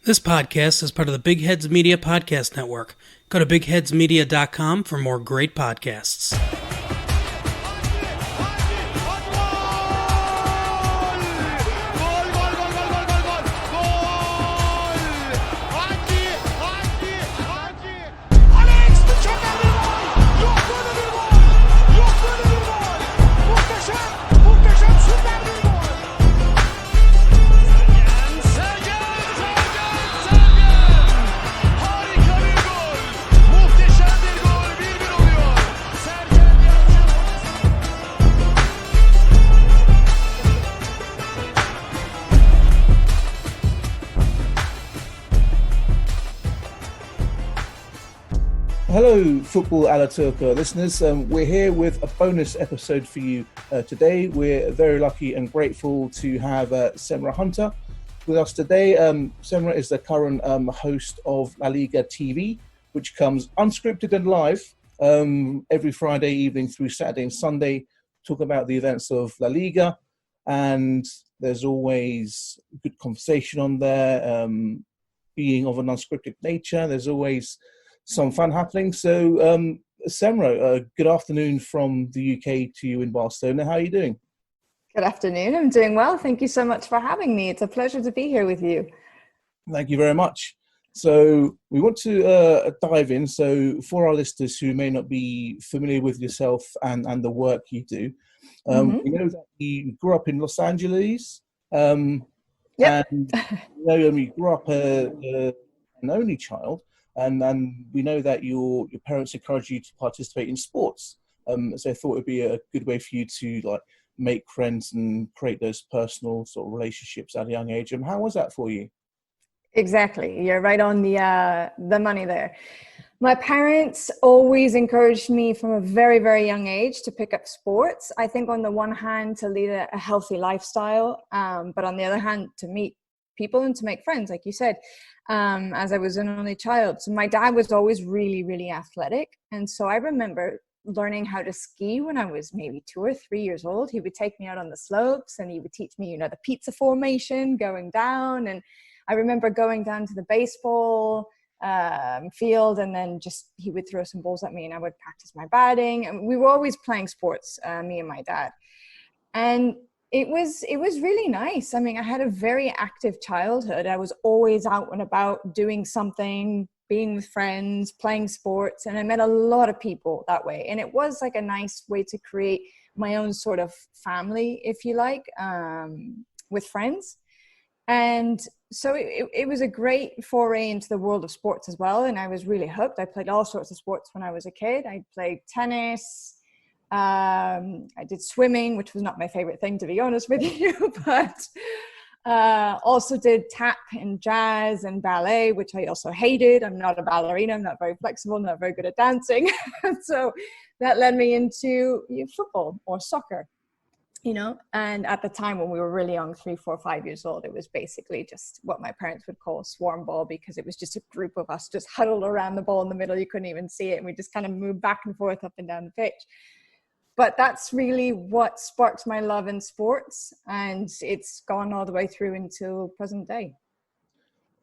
This podcast is part of the Big Heads Media Podcast Network. Go to bigheadsmedia.com for more great podcasts. Hello, Football a la Turca listeners. We're here with a bonus episode for you today. We're very lucky and grateful to have Semra Hunter with us today. Semra is the current host of La Liga TV, which comes unscripted and live every Friday evening through Saturday and Sunday, talk about the events of La Liga. And there's always good conversation on there, being of an unscripted nature. There's always some fun happening. So, Semra, good afternoon from the UK to you in Barcelona. How are you doing? Good afternoon. I'm doing well. Thank you so much for having me. It's a pleasure to be here with you. Thank you very much. So we want to dive in. So for our listeners who may not be familiar with yourself and the work you do, we know that you grew up in Los Angeles. Yep. And you grew up an only child. And we know that your parents encourage you to participate in sports. So I thought it would be a good way for you to make friends and create those personal sort of relationships at a young age. How was that for you? Exactly. You're right on the money there. My parents always encouraged me from a very, very young age to pick up sports. I think on the one hand to lead a healthy lifestyle, but on the other hand to meet people and to make friends, like you said. As I was an only child. So my dad was always really, really athletic. And so I remember learning how to ski when I was maybe 2 or 3 years old. He would take me out on the slopes and he would teach me, the pizza formation going down. And I remember going down to the baseball field and then he would throw some balls at me and I would practice my batting. And we were always playing sports, me and my dad. And it was really nice. I mean, I had a very active childhood. I was always out and about doing something, being with friends, playing sports, and I met a lot of people that way. And it was like a nice way to create my own sort of family, if you like, with friends. And so it was a great foray into the world of sports as well. And I was really hooked. I played all sorts of sports when I was a kid. I played tennis. I did swimming, which was not my favorite thing, to be honest with you, but also did tap and jazz and ballet, which I also hated. I'm not a ballerina. I'm not very flexible, not very good at dancing. So that led me into football or soccer, and at the time when we were really young, 3, 4, 5 years old, it was basically just what my parents would call swarm ball, because it was just a group of us just huddled around the ball in the middle. You couldn't even see it. And we just kind of moved back and forth up and down the pitch. But that's really what sparked my love in sports, and it's gone all the way through until present day.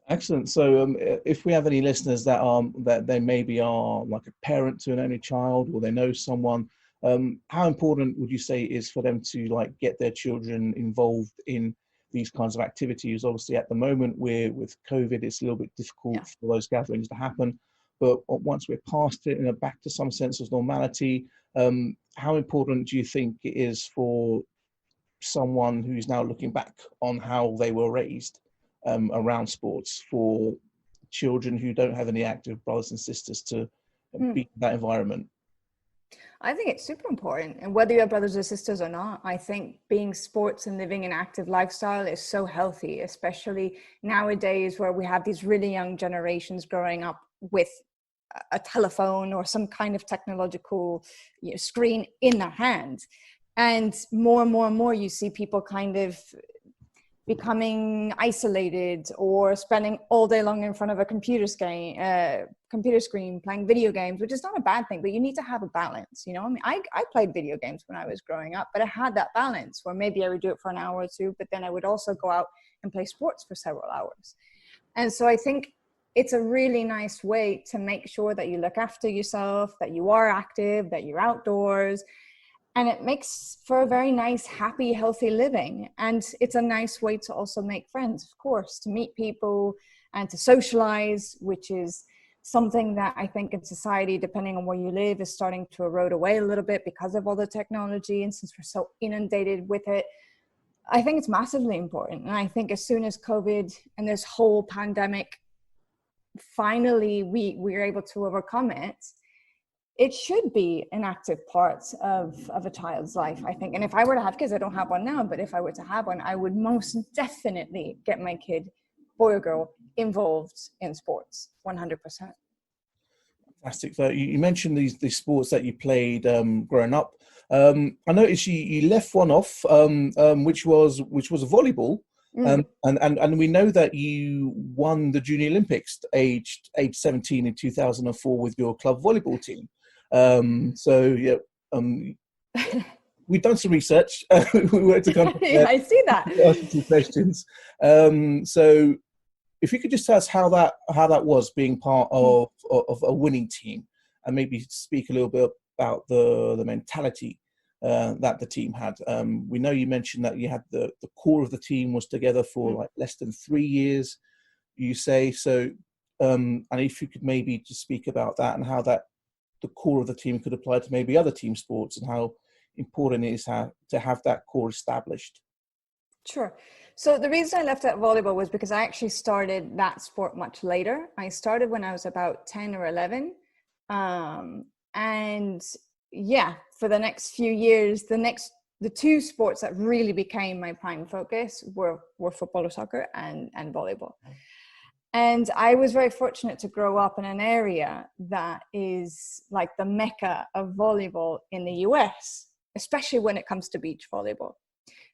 Excellent. So if we have any listeners that they maybe are like a parent to an only child, or they know someone, how important would you say it is for them to get their children involved in these kinds of activities? Obviously, at the moment, with COVID, it's a little bit difficult for those gatherings to happen. But once we're past it and back to some sense of normality, how important do you think it is for someone who's now looking back on how they were raised around sports, for children who don't have any active brothers and sisters to be in that environment? I think it's super important. And whether you have brothers or sisters or not, I think being sports and living an active lifestyle is so healthy, especially nowadays where we have these really young generations growing up with a telephone or some kind of technological screen in their hand. And more and more you see people kind of becoming isolated or spending all day long in front of a computer screen playing video games, which is not a bad thing, but you need to have a balance. I played video games when I was growing up, but I had that balance where maybe I would do it for an hour or two, but then I would also go out and play sports for several hours. And so I think it's a really nice way to make sure that you look after yourself, that you are active, that you're outdoors. And it makes for a very nice, happy, healthy living. And it's a nice way to also make friends, of course, to meet people and to socialize, which is something that I think in society, depending on where you live, is starting to erode away a little bit because of all the technology. And since we're so inundated with it, I think it's massively important. And I think as soon as COVID and this whole pandemic, finally we're able to overcome it, it should be an active part of a child's life, I think. And if I were to have kids, I don't have one now, but if I were to have one, I would most definitely get my kid, boy or girl, involved in sports, 100%. Fantastic. So you mentioned these sports that you played growing up. I noticed you left one off, which was a volleyball. And we know that you won the Junior Olympics age 17 in 2004 with your club volleyball team. We've done some research. We were to come. Yeah, I see that. Ask you two questions. So, if you could just tell us how that was being part of a winning team, and maybe speak a little bit about the mentality that the team had. We know you mentioned that you had the core of the team was together for like less than 3 years, you say. So, and if you could maybe just speak about that and how that the core of the team could apply to maybe other team sports, and how important it is to have that core established. Sure. So the reason I left out volleyball was because I actually started that sport much later. I started when I was about 10 or 11. And yeah, for the next few years, the two sports that really became my prime focus were football or soccer and volleyball. And I was very fortunate to grow up in an area that is like the mecca of volleyball in the US, especially when it comes to beach volleyball.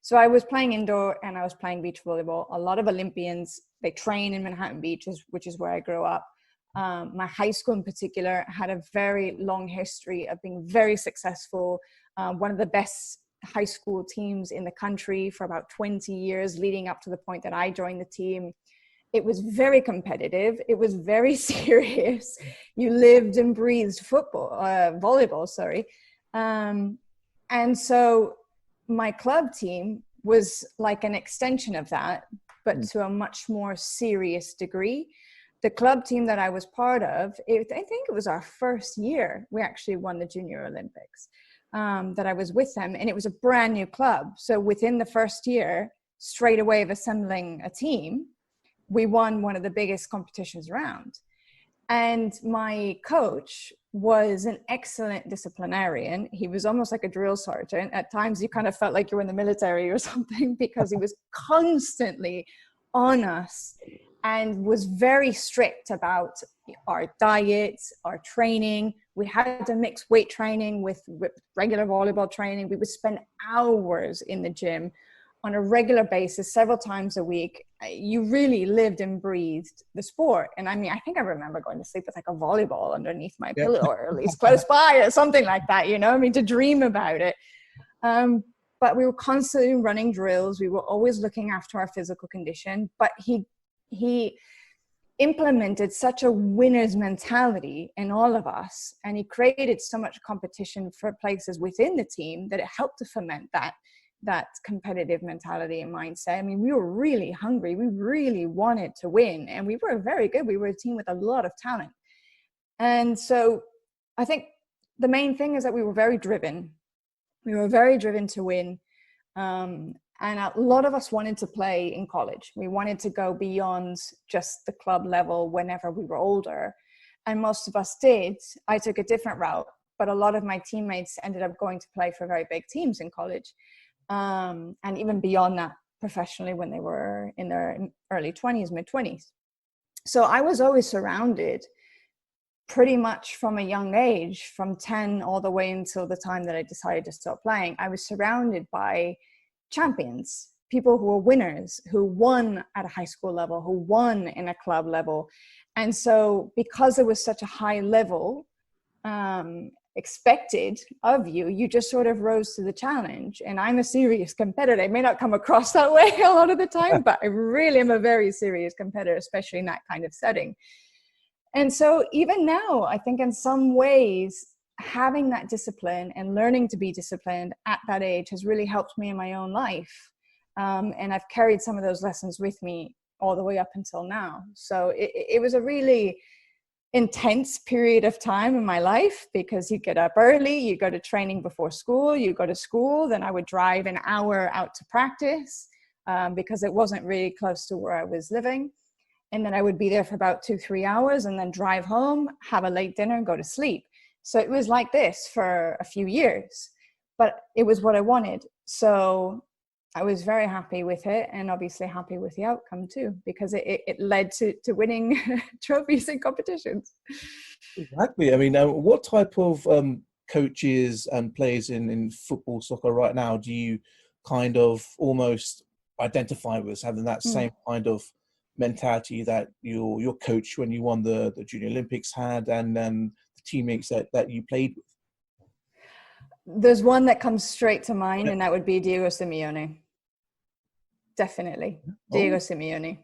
So I was playing indoor and I was playing beach volleyball. A lot of Olympians, they train in Manhattan Beach, which is where I grew up. My high school in particular had a very long history of being very successful. One of the best high school teams in the country for about 20 years, leading up to the point that I joined the team. It was very competitive. It was very serious. You lived and breathed volleyball, sorry. And so my club team was like an extension of that, but to a much more serious degree. The club team that I was part of, I think it was our first year, we actually won the Junior Olympics, that I was with them. And it was a brand new club. So within the first year, straight away of assembling a team, we won one of the biggest competitions around. And my coach was an excellent disciplinarian. He was almost like a drill sergeant. At times you kind of felt like you were in the military or something, because he was constantly on us and was very strict about our diets, our training. We had to mix weight training with regular volleyball training. We would spend hours in the gym on a regular basis, several times a week. You really lived and breathed the sport. And I mean, I think I remember going to sleep with like a volleyball underneath my pillow, or at least close by, or something like that, you know, I mean, to dream about it. But we were constantly running drills. We were always looking after our physical condition, but he implemented such a winner's mentality in all of us. And he created so much competition for places within the team that it helped to foment that competitive mentality and mindset. I mean, we were really hungry. We really wanted to win, and we were very good. We were a team with a lot of talent. And so I think the main thing is that we were very driven. We were very driven to win. And a lot of us wanted to play in college. We wanted to go beyond just the club level whenever we were older. And most of us did. I took a different route, but a lot of my teammates ended up going to play for very big teams in college. And even beyond that, professionally, when they were in their early 20s, mid 20s. So I was always surrounded pretty much from a young age, from 10 all the way until the time that I decided to stop playing. I was surrounded by champions, people who were winners, who won at a high school level, who won in a club level. And so because it was such a high level, expected of you. You just sort of rose to the challenge. And I'm a serious competitor. It may not come across that way a lot of the time, but I really am a very serious competitor, especially in that kind of setting. And so even now, I think in some ways, having that discipline and learning to be disciplined at that age has really helped me in my own life. And I've carried some of those lessons with me all the way up until now. So it was a really intense period of time in my life, because you get up early, you go to training before school, you go to school, then I would drive an hour out to practice because it wasn't really close to where I was living. And then I would be there for about 2-3 hours and then drive home, have a late dinner and go to sleep. So it was like this for a few years, but it was what I wanted. So I was very happy with it, and obviously happy with the outcome too, because it led to winning trophies in competitions. Exactly. I mean, what type of coaches and players in football, soccer right now do you kind of almost identify with as having that same kind of mentality that your coach when you won the Junior Olympics had, and the teammates that you played with? There's one that comes straight to mind, and that would be Diego Simeone. Definitely. Diego Simeone.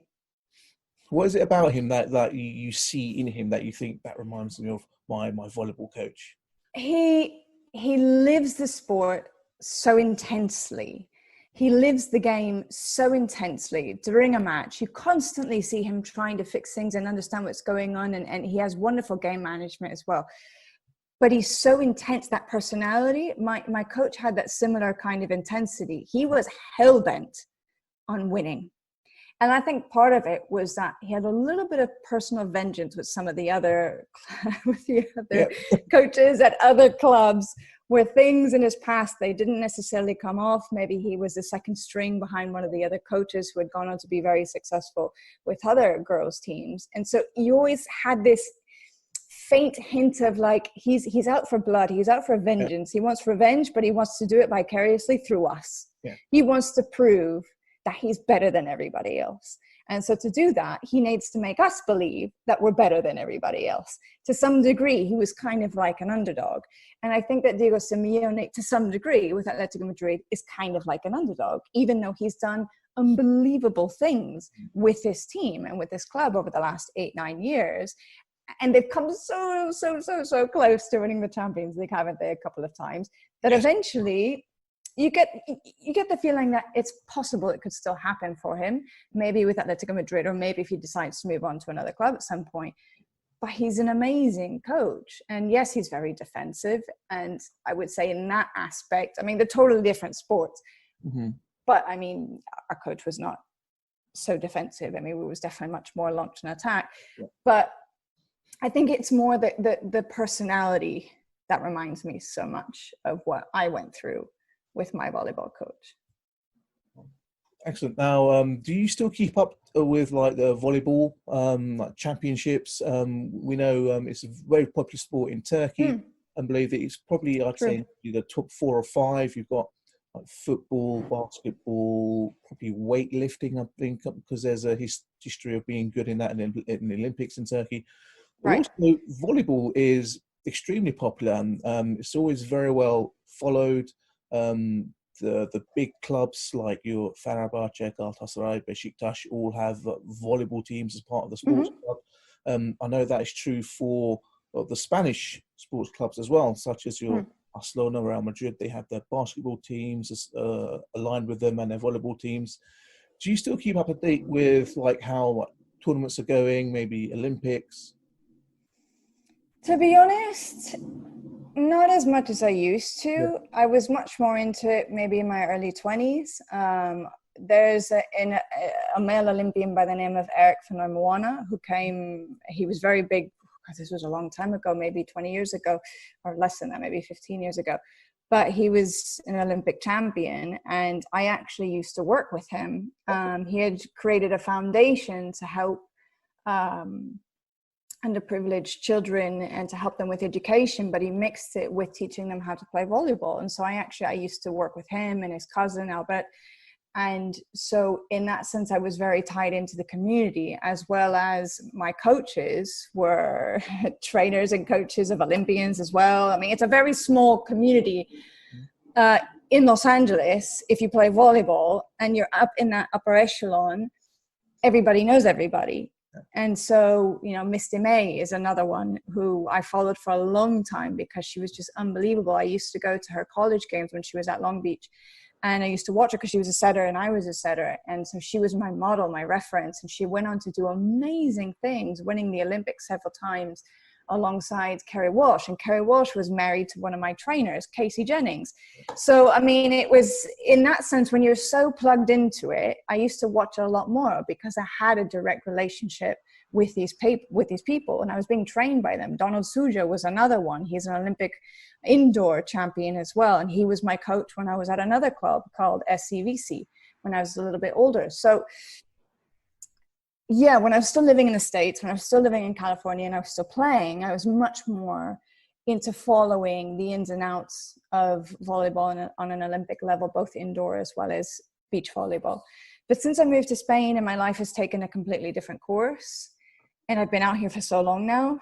What is it about him that you see in him that you think that reminds me of my volleyball coach? He lives the sport so intensely. He lives the game so intensely. During a match, you constantly see him trying to fix things and understand what's going on, and he has wonderful game management as well. But he's so intense, that personality. My coach had that similar kind of intensity. He was hell-bent on winning. And I think part of it was that he had a little bit of personal vengeance with some of the other coaches at other clubs, where things in his past, they didn't necessarily come off. Maybe he was the second string behind one of the other coaches who had gone on to be very successful with other girls' teams. And so you always had this faint hint of like, he's out for blood, he's out for vengeance. He wants revenge, but he wants to do it vicariously through us. He wants to prove that he's better than everybody else. And so to do that, he needs to make us believe that we're better than everybody else. To some degree, he was kind of like an underdog. And I think that Diego Simeone, to some degree, with Atletico Madrid, is kind of like an underdog, even though he's done unbelievable things with this team and with this club over the last 8-9 years. And they've come so close to winning the Champions League, haven't they, a couple of times, that eventually you get the feeling that it's possible it could still happen for him, maybe with Atletico Madrid, or maybe if he decides to move on to another club at some point. But he's an amazing coach. And yes, he's very defensive. And I would say in that aspect, I mean, they're totally different sports. But I mean, our coach was not so defensive. I mean, we was definitely much more launched an attack. But I think it's more the personality that reminds me so much of what I went through with my volleyball coach. Excellent. Now, do you still keep up with like the volleyball like championships? We know it's a very popular sport in Turkey, and believe that it's probably, I'd say, the top 4 or 5. You've got like football, basketball, probably weightlifting, I think, because there's a history of being good in that in the Olympics in Turkey. But also, volleyball is extremely popular, and it's always very well followed. The big clubs like your Fenerbahce, Galatasaray, Beşiktaş all have volleyball teams as part of the sports club. I know that is true for the Spanish sports clubs as well, such as your Barcelona, Real Madrid. They have their basketball teams aligned with them and their volleyball teams. Do you still keep up to date with like how tournaments are going, maybe Olympics? To be honest, not as much as I used to. I was much more into it maybe in my early 20s. There's a male Olympian by the name of Eric Moana who came, he was very big, because this was a long time ago, maybe 20 years ago, or less than that, maybe 15 years ago. But he was an Olympic champion, and I actually used to work with him. He had created a foundation to help underprivileged children and to help them with education, but he mixed it with teaching them how to play volleyball. And so I used to work with him and his cousin Albert, And so in that sense, I was very tied into the community, as well as my coaches were trainers and coaches of Olympians as well. I mean, it's a very small community in Los Angeles. If you play volleyball and you're up in that upper echelon, everybody knows everybody. And so, you know, Misty May is another one who I followed for a long time because she was just unbelievable. I used to go to her college games when she was at Long Beach, and I used to watch her because she was a setter and I was a setter. And so she was my model, my reference. And she went on to do amazing things, winning the Olympics several times alongside Kerry Walsh. And Kerry Walsh was married to one of my trainers, Casey Jennings. So, I mean, it was in that sense, when you're so plugged into it, I used to watch it a lot more because I had a direct relationship with these people, and I was being trained by them. Donald Suja was another one. He's an Olympic indoor champion as well. And he was my coach when I was at another club called SCVC when I was a little bit older. So yeah, when I was still living in the States, when I was still living in California and I was still playing, I was much more into following the ins and outs of volleyball on an Olympic level, both indoor as well as beach volleyball. But since I moved to Spain and my life has taken a completely different course, and I've been out here for so long now,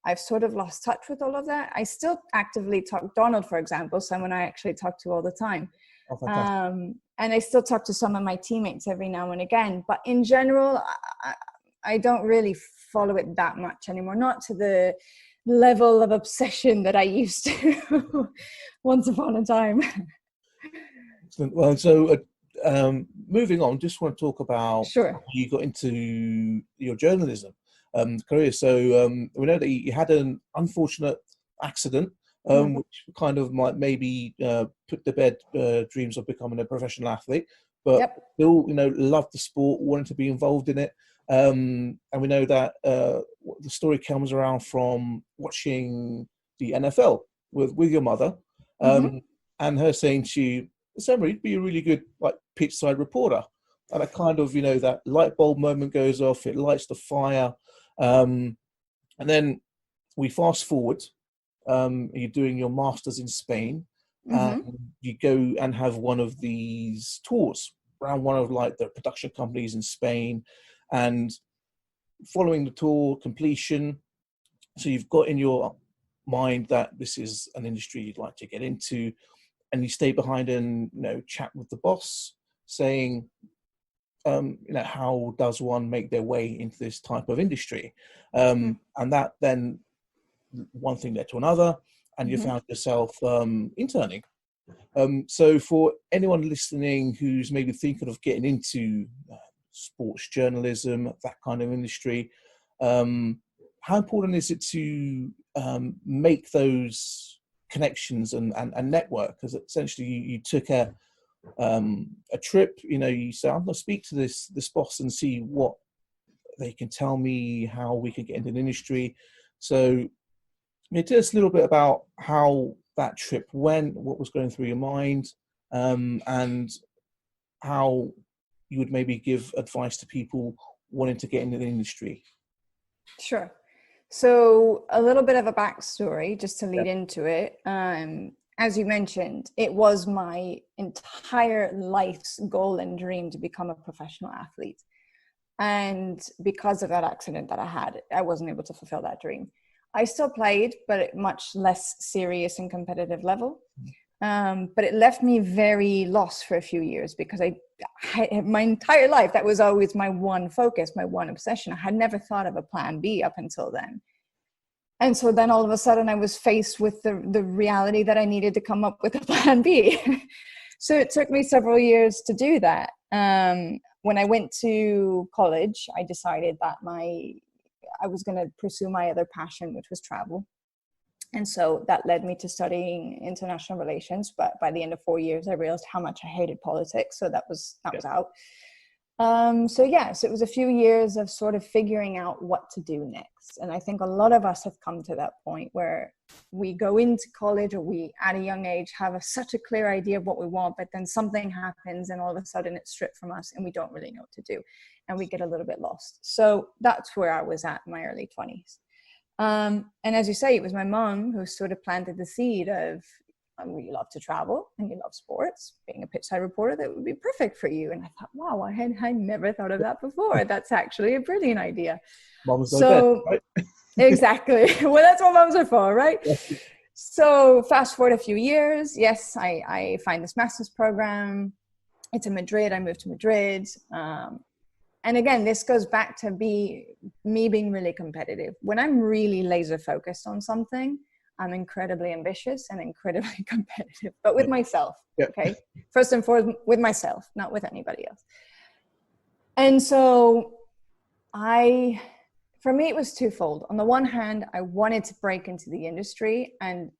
I've sort of lost touch with all of that. I still actively talk, Donald, for example, someone I actually talk to all the time. Oh, and I still talk to some of my teammates every now and again. But in general, I don't really follow it that much anymore, not to the level of obsession that I used to once upon a time. excellent. Well, so moving on, just want to talk about Sure. how you got into your journalism career. So we know that you had an unfortunate accident, which kind of might maybe put to bed dreams of becoming a professional athlete, but still, you know, loved the sport, wanted to be involved in it. And we know that the story comes around from watching the NFL with your mother, and her saying to you, Semra, you'd be a really good like pitch side reporter. And a kind of, you know, that light bulb moment goes off, it lights the fire. And then we fast forward, you're doing your masters in Spain, and you go and have one of these tours around one of like the production companies in Spain, and following the tour completion, so you've got in your mind that this is an industry you'd like to get into, and you stay behind and, you know, chat with the boss, saying, you know, how does one make their way into this type of industry? And that then one thing led to another, and you found yourself interning. So for anyone listening who's maybe thinking of getting into sports journalism, that kind of industry, how important is it to make those connections and network? Because essentially you took a trip, you know, you say, I'm going to speak to this boss and see what they can tell me, how we can get into the industry. So tell us a little bit about how that trip went, what was going through your mind, and how you would maybe give advice to people wanting to get into the industry. Sure. So a little bit of a backstory just to lead into it. As you mentioned, it was my entire life's goal and dream to become a professional athlete. And because of that accident that I had, I wasn't able to fulfill that dream. I still played, but at much less serious and competitive level. But it left me very lost for a few years because my entire life, that was always my one focus, my one obsession. I had never thought of a plan B up until then. And so then all of a sudden I was faced with the reality that I needed to come up with a plan B. So it took me several years to do that. When I went to college, I decided that I was going to pursue my other passion, which was travel. And so that led me to studying international relations. But by the end of 4 years, I realized how much I hated politics. So that was out. So it was a few years of sort of figuring out what to do next. And I think a lot of us have come to that point where we go into college, or we at a young age have such a clear idea of what we want, but then something happens and all of a sudden it's stripped from us and we don't really know what to do. And we get a little bit lost. So that's where I was at in my early 20s. And as you say, it was my mom who sort of planted the seed of, you love to travel and you love sports. Being a pitchside reporter, that would be perfect for you. And I thought, wow, I never thought of that before. That's actually a brilliant idea. Mums So right? exactly. Well, that's what mums are for, right? Yeah. So fast forward a few years. Yes, I find this master's program. It's in Madrid. I moved to Madrid. And again, this goes back to me being really competitive. When I'm really laser focused on something, I'm incredibly ambitious and incredibly competitive, but with myself. Yeah. Okay. First and foremost, with myself, not with anybody else. And so for me, it was twofold. On the one hand, I wanted to break into the industry, and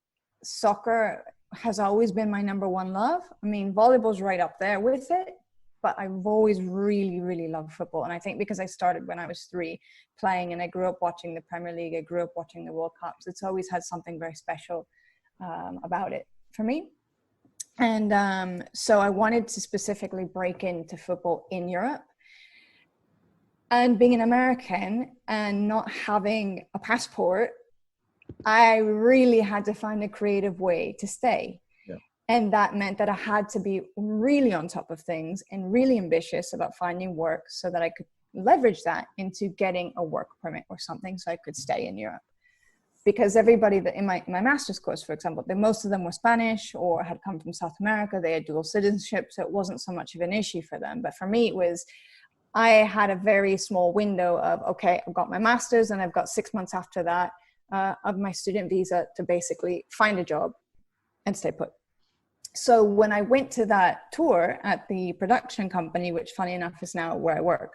soccer has always been my number one love. I mean, volleyball's right up there with it, but I've always really, really loved football. And I think because I started when I was 3 playing, and I grew up watching the Premier League, I grew up watching the World Cups, it's always had something very special about it for me. And so I wanted to specifically break into football in Europe. And being an American and not having a passport, I really had to find a creative way to stay. Yeah. And that meant that I had to be really on top of things and really ambitious about finding work so that I could leverage that into getting a work permit or something so I could stay in Europe. Because everybody that in my master's course, for example, most of them were Spanish or had come from South America. They had dual citizenship, so it wasn't so much of an issue for them. But for me, it was, I had a very small window of, okay, I've got my master's and I've got 6 months after that of my student visa to basically find a job and stay put. So when I went to that tour at the production company, which funny enough is now where I work,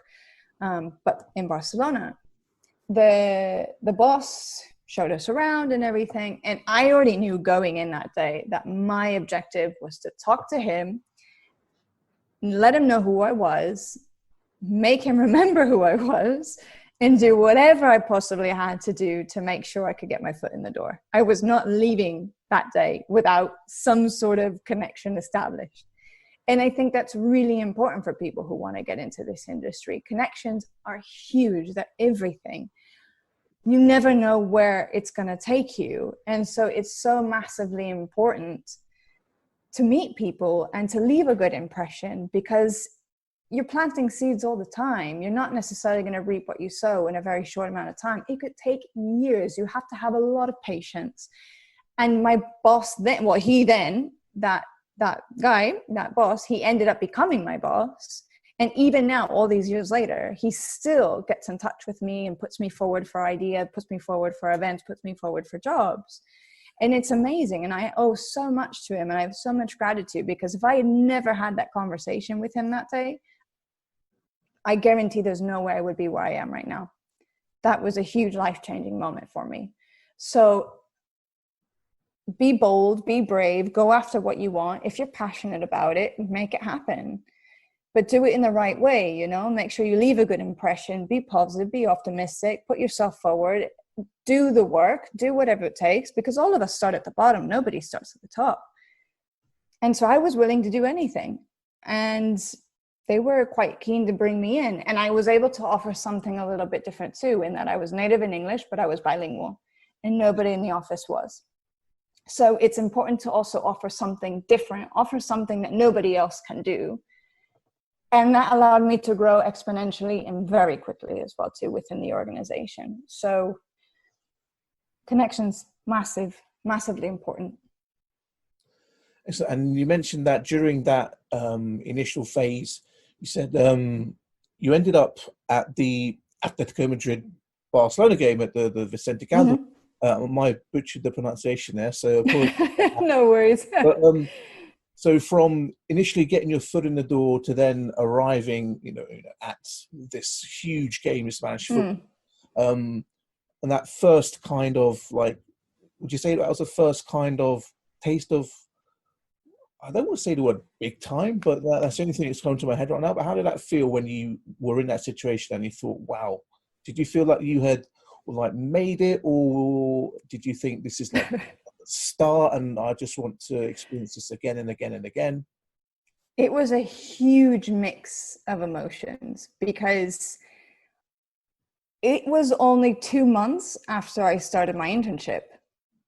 but in Barcelona, the boss showed us around and everything. And I already knew going in that day that my objective was to talk to him, let him know who I was, make him remember who I was, and do whatever I possibly had to do to make sure I could get my foot in the door. I was not leaving that day without some sort of connection established. And I think that's really important for people who want to get into this industry. Connections are huge. They're everything. You never know where it's going to take you. And so it's so massively important to meet people and to leave a good impression, because you're planting seeds all the time. You're not necessarily going to reap what you sow in a very short amount of time. It could take years. You have to have a lot of patience. And my boss then, well, that boss, he ended up becoming my boss. And even now, all these years later, he still gets in touch with me and puts me forward for ideas, puts me forward for events, puts me forward for jobs. And it's amazing. And I owe so much to him. And I have so much gratitude, because if I had never had that conversation with him that day, I guarantee there's no way I would be where I am right now. That was a huge life-changing moment for me. So be bold, be brave, go after what you want. If you're passionate about it, make it happen. But do it in the right way, make sure you leave a good impression, be positive, be optimistic, put yourself forward, do the work, do whatever it takes, because all of us start at the bottom. Nobody starts at the top. And so I was willing to do anything. And they were quite keen to bring me in. And I was able to offer something a little bit different too, in that I was native in English, but I was bilingual, and nobody in the office was. So it's important to also offer something different, offer something that nobody else can do. And that allowed me to grow exponentially and very quickly as well too within the organization. So connections, massively important. Excellent. And you mentioned that during that initial phase, you said you ended up at the Atletico Madrid Barcelona game at the Vicente Calderón. I butchered the pronunciation there, so no worries. But, so from initially getting your foot in the door to then arriving, at this huge game of Spanish football, and that first kind of would you say that was the first kind of taste of, I don't want to say the word big time, but that's the only thing that's coming to my head right now. But how did that feel when you were in that situation and you thought, wow, did you feel like you had made it, or did you think this is like the start and I just want to experience this again and again and again? It was a huge mix of emotions, because it was only 2 months after I started my internship.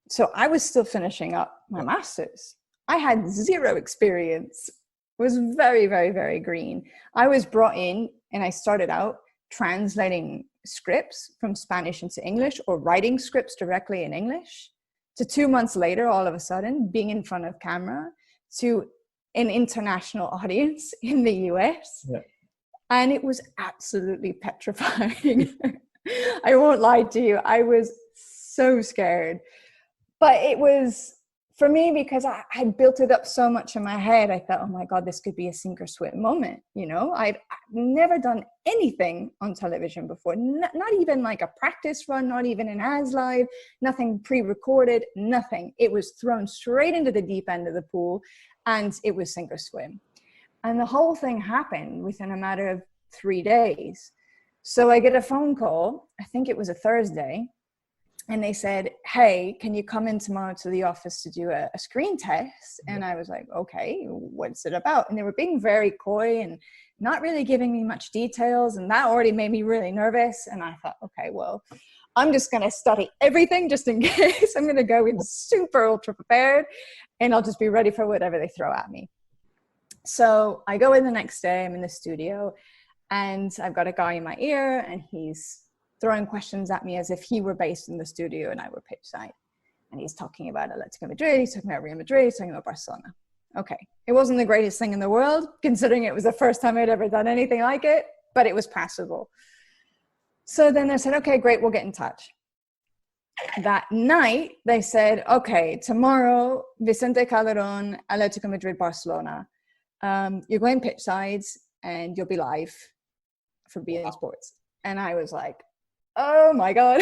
So I was still finishing up my master's. I had zero experience. It was very, very, very green. I was brought in and I started out translating scripts from Spanish into English or writing scripts directly in English, to 2 months later, all of a sudden, being in front of camera to an international audience in the US. Yeah. And it was absolutely petrifying. I won't lie to you. I was so scared. But it was, for me, because I had built it up so much in my head, I thought, oh my God, this could be a sink or swim moment. You know, I've never done anything on television before, not even like a practice run, not even an as live, nothing pre-recorded, nothing. It was thrown straight into the deep end of the pool and it was sink or swim. And the whole thing happened within a matter of 3 days. So I get a phone call, I think it was a Thursday, and they said, hey, can you come in tomorrow to the office to do a screen test? And I was like, okay, what's it about? And they were being very coy and not really giving me much details. And that already made me really nervous. And I thought, okay, well, I'm just going to study everything just in case. I'm going to go in super ultra prepared and I'll just be ready for whatever they throw at me. So I go in the next day, I'm in the studio and I've got a guy in my ear and he's throwing questions at me as if he were based in the studio and I were pitch side. And he's talking about Atletico Madrid, he's talking about Real Madrid, he's talking about Barcelona. Okay, it wasn't the greatest thing in the world, considering it was the first time I'd ever done anything like it, but it was passable. So then they said, okay, great, we'll get in touch. That night, they said, okay, tomorrow, Vicente Calderon, Atletico Madrid, Barcelona. You're going pitch sides and you'll be live for beIN Sports. And I was like, oh my God.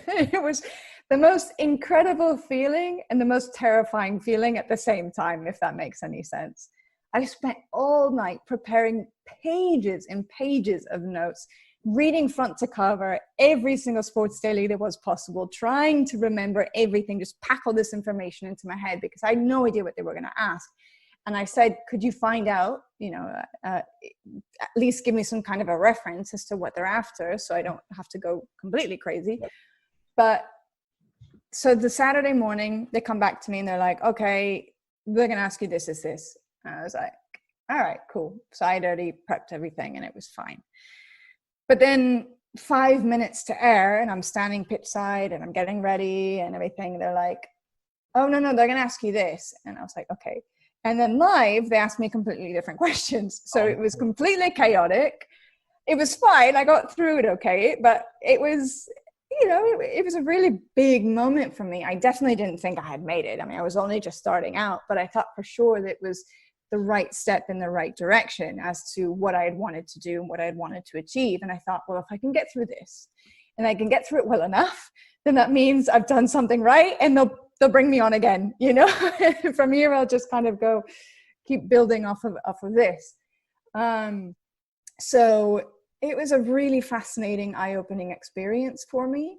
It was the most incredible feeling and the most terrifying feeling at the same time, if that makes any sense. I spent all night preparing pages and pages of notes, reading front to cover every single sports daily that was possible, trying to remember everything, just pack all this information into my head because I had no idea what they were going to ask. And I said, could you find out, at least give me some kind of a reference as to what they're after so I don't have to go completely crazy. But so the Saturday morning, they come back to me and they're like, okay, they're going to ask you this, this. And I was like, all right, cool. So I'd already prepped everything and it was fine. But then 5 minutes to air and I'm standing pitch side and I'm getting ready and everything. They're like, oh, no, they're going to ask you this. And I was like, okay. And then live, they asked me completely different questions. So it was completely chaotic. It was fine. I got through it okay. But it was, it was a really big moment for me. I definitely didn't think I had made it. I mean, I was only just starting out, but I thought for sure that it was the right step in the right direction as to what I had wanted to do and what I had wanted to achieve. And I thought, well, if I can get through this and I can get through it well enough, then that means I've done something right and they'll bring me on again, From here, I'll just kind of keep building off of this. So it was a really fascinating, eye-opening experience for me.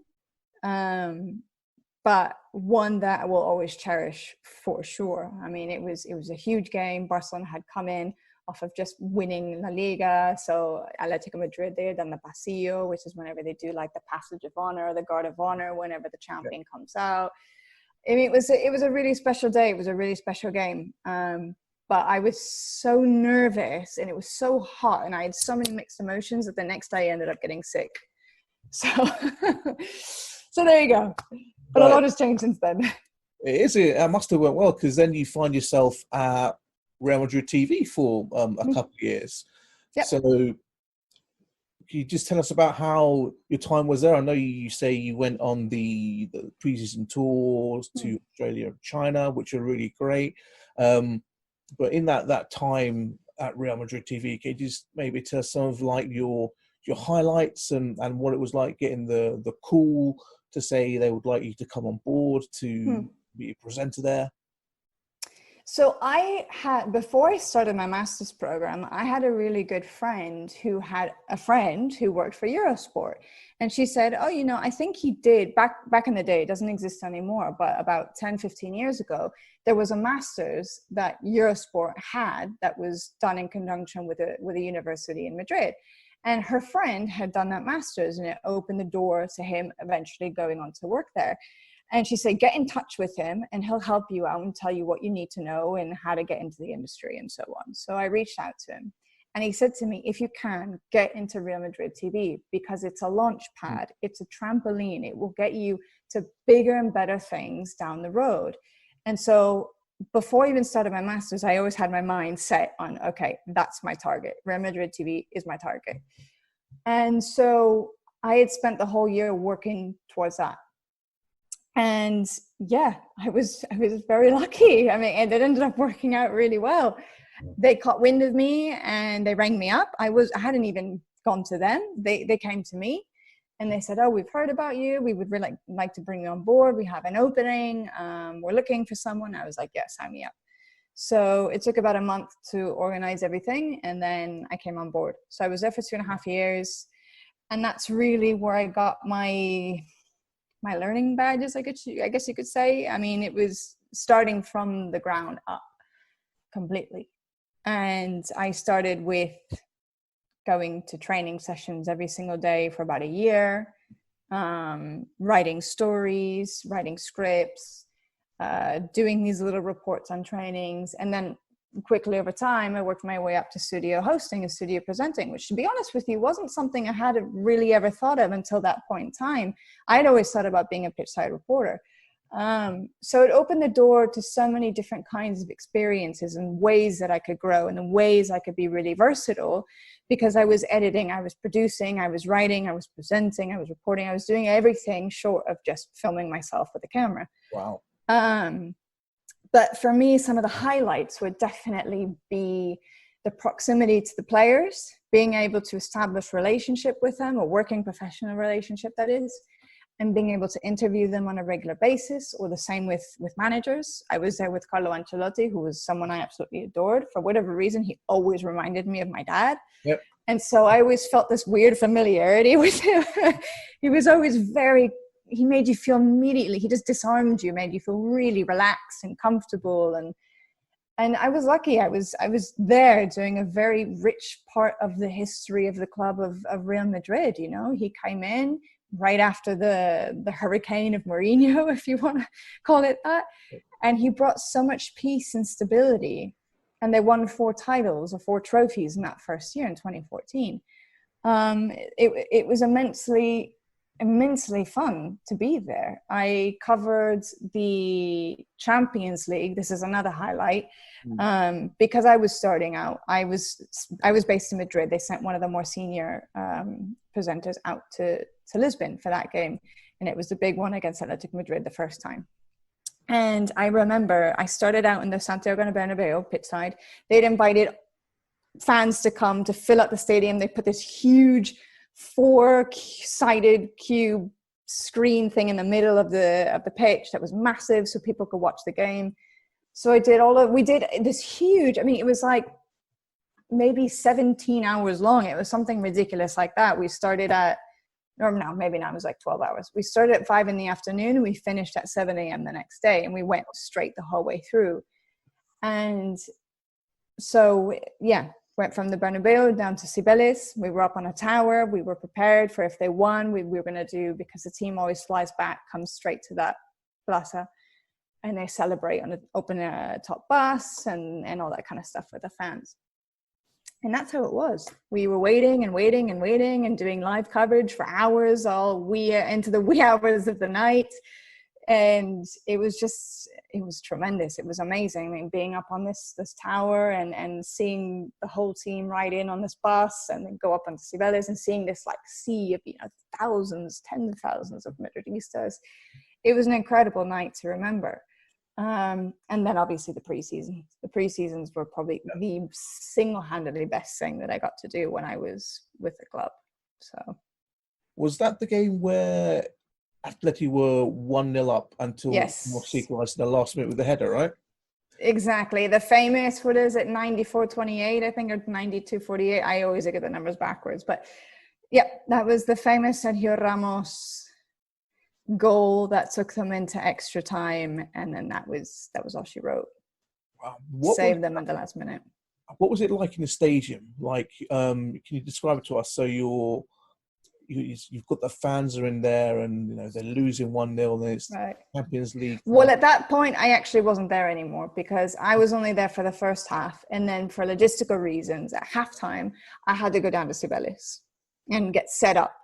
But one that I will always cherish for sure. I mean, it was a huge game. Barcelona had come in off of just winning La Liga. So Atletico Madrid, they had done the Pasillo, which is whenever they do like the Passage of Honor or the Guard of Honor, whenever the champion comes out. I mean, it was a really special day. It was a really special game. But I was so nervous and it was so hot and I had so many mixed emotions that the next day I ended up getting sick. So, so there you go. But a lot has changed since then. It must have went well because then you find yourself at Real Madrid TV for a couple of years. Yep. So can you just tell us about how your time was there? I know you say you went on the pre-season tours to Australia and China, which are really great. But in that time at Real Madrid TV, can you just maybe tell us some of like your highlights and what it was like getting the call to say they would like you to come on board to be a presenter there? So before I started my master's program, I had a really good friend who had a friend who worked for Eurosport. And she said, oh, I think he did back in the day, it doesn't exist anymore, but about 10, 15 years ago, there was a master's that Eurosport had that was done in conjunction with a university in Madrid. And her friend had done that master's and it opened the door to him eventually going on to work there. And she said, get in touch with him and he'll help you out and tell you what you need to know and how to get into the industry and so on. So I reached out to him and he said to me, if you can, get into Real Madrid TV, because it's a launch pad. It's a trampoline. It will get you to bigger and better things down the road. And so before I even started my master's, I always had my mind set on, okay, that's my target. Real Madrid TV is my target. And so I had spent the whole year working towards that. And yeah, I was very lucky. I mean, and it ended up working out really well. They caught wind of me and they rang me up. I hadn't even gone to them. They came to me and they said, oh, we've heard about you. We would really like to bring you on board. We have an opening. We're looking for someone. I was like, yeah, sign me up. So it took about a month to organize everything. And then I came on board. So I was there for 2.5 years. And that's really where I got my learning badges, I guess you could say. I mean, it was starting from the ground up completely. And I started with going to training sessions every single day for about a year, writing stories, writing scripts, doing these little reports on trainings. And then quickly over time, I worked my way up to studio hosting and studio presenting, which, to be honest with you, wasn't something I had really ever thought of until that point in time. I'd always thought about being a pitchside reporter. So it opened the door to so many different kinds of experiences and ways that I could grow and the ways I could be really versatile, because I was editing, I was producing, I was writing, I was presenting, I was reporting, I was doing everything short of just filming myself with a camera. Wow. But for me, some of the highlights would definitely be the proximity to the players, being able to establish relationship with them, a working professional relationship, that is, and being able to interview them on a regular basis, or the same with managers. I was there with Carlo Ancelotti, who was someone I absolutely adored. For whatever reason, he always reminded me of my dad. Yep. And so I always felt this weird familiarity with him. He was always he made you feel immediately, he just disarmed you, made you feel really relaxed and comfortable. And I was lucky. I was there doing a very rich part of the history of the club of Real Madrid. You know, he came in right after the hurricane of Mourinho, if you want to call it that. And he brought so much peace and stability. And they won 4 titles or 4 trophies in that first year in 2014. It was immensely fun to be there. I covered the Champions League. This is another highlight. Because I was starting out. I was based in Madrid. They sent one of the more senior presenters out to Lisbon for that game. And it was the big one against Athletic Madrid the first time. And I remember I started out in the Santiago Bernabeu pitchside. They'd invited fans to come to fill up the stadium. They put this huge 4-sided cube screen thing in the middle of the pitch that was massive, so people could watch the game. So we did this huge, I mean, it was like maybe 17 hours long. It was something ridiculous like that. We started at, or no, maybe not, it was like 12 hours. We started at 5 PM and we finished at 7 AM the next day, and we went straight the whole way through. And so, yeah, went from the Bernabeu down to Cibeles. We were up on a tower. We were prepared for if they won, we were going to do, because the team always flies back, comes straight to that plaza, and they celebrate on open top bus and all that kind of stuff with the fans. And that's how it was. We were waiting and doing live coverage for hours, into the wee hours of the night. And it was tremendous. It was amazing. I mean, being up on this tower and seeing the whole team ride in on this bus and then go up onto Cibeles and seeing this like sea of, thousands, tens of thousands of Madridistas. It was an incredible night to remember. And then obviously the preseasons. The preseasons were probably the single-handedly best thing that I got to do when I was with the club. So, was that the game where Atleti were 1-0 up until Moss equalised in the last minute with the header, right? Exactly. The famous, 94-28, I think, or 92-48. I always get the numbers backwards. But yeah, that was the famous Sergio Ramos goal that took them into extra time. And then that was all she wrote. Wow. Saved them at the last minute. What was it like in the stadium? Like, can you describe it to us? So you're you've got the fans are in there, and they're losing 1-0, and it's Right. Champions League. Well, at that point, I actually wasn't there anymore because I was only there for the first half. And then for logistical reasons, at halftime, I had to go down to Cibeles and get set up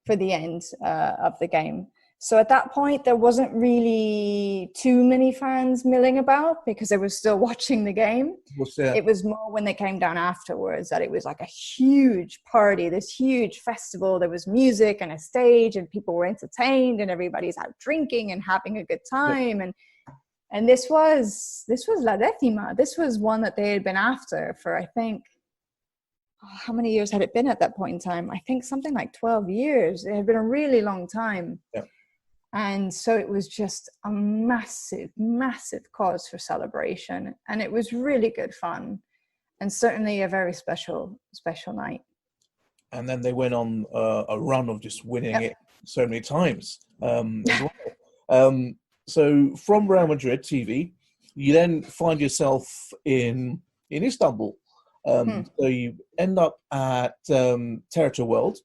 for the end of the game. So at that point, there wasn't really too many fans milling about because they were still watching the game. It was more when they came down afterwards that it was like a huge party, this huge festival. There was music and a stage, and people were entertained, and everybody's out drinking and having a good time. And this was La Décima. This was one that they had been after for, I think, how many years had it been at that point in time? I think something like 12 years. It had been a really long time. Yeah. And so it was just a massive, massive cause for celebration. And it was really good fun, and certainly a very special, special night. And then they went on a run of just winning it so many times as well. So from Real Madrid TV, you then find yourself in Istanbul. So you end up at Territory World.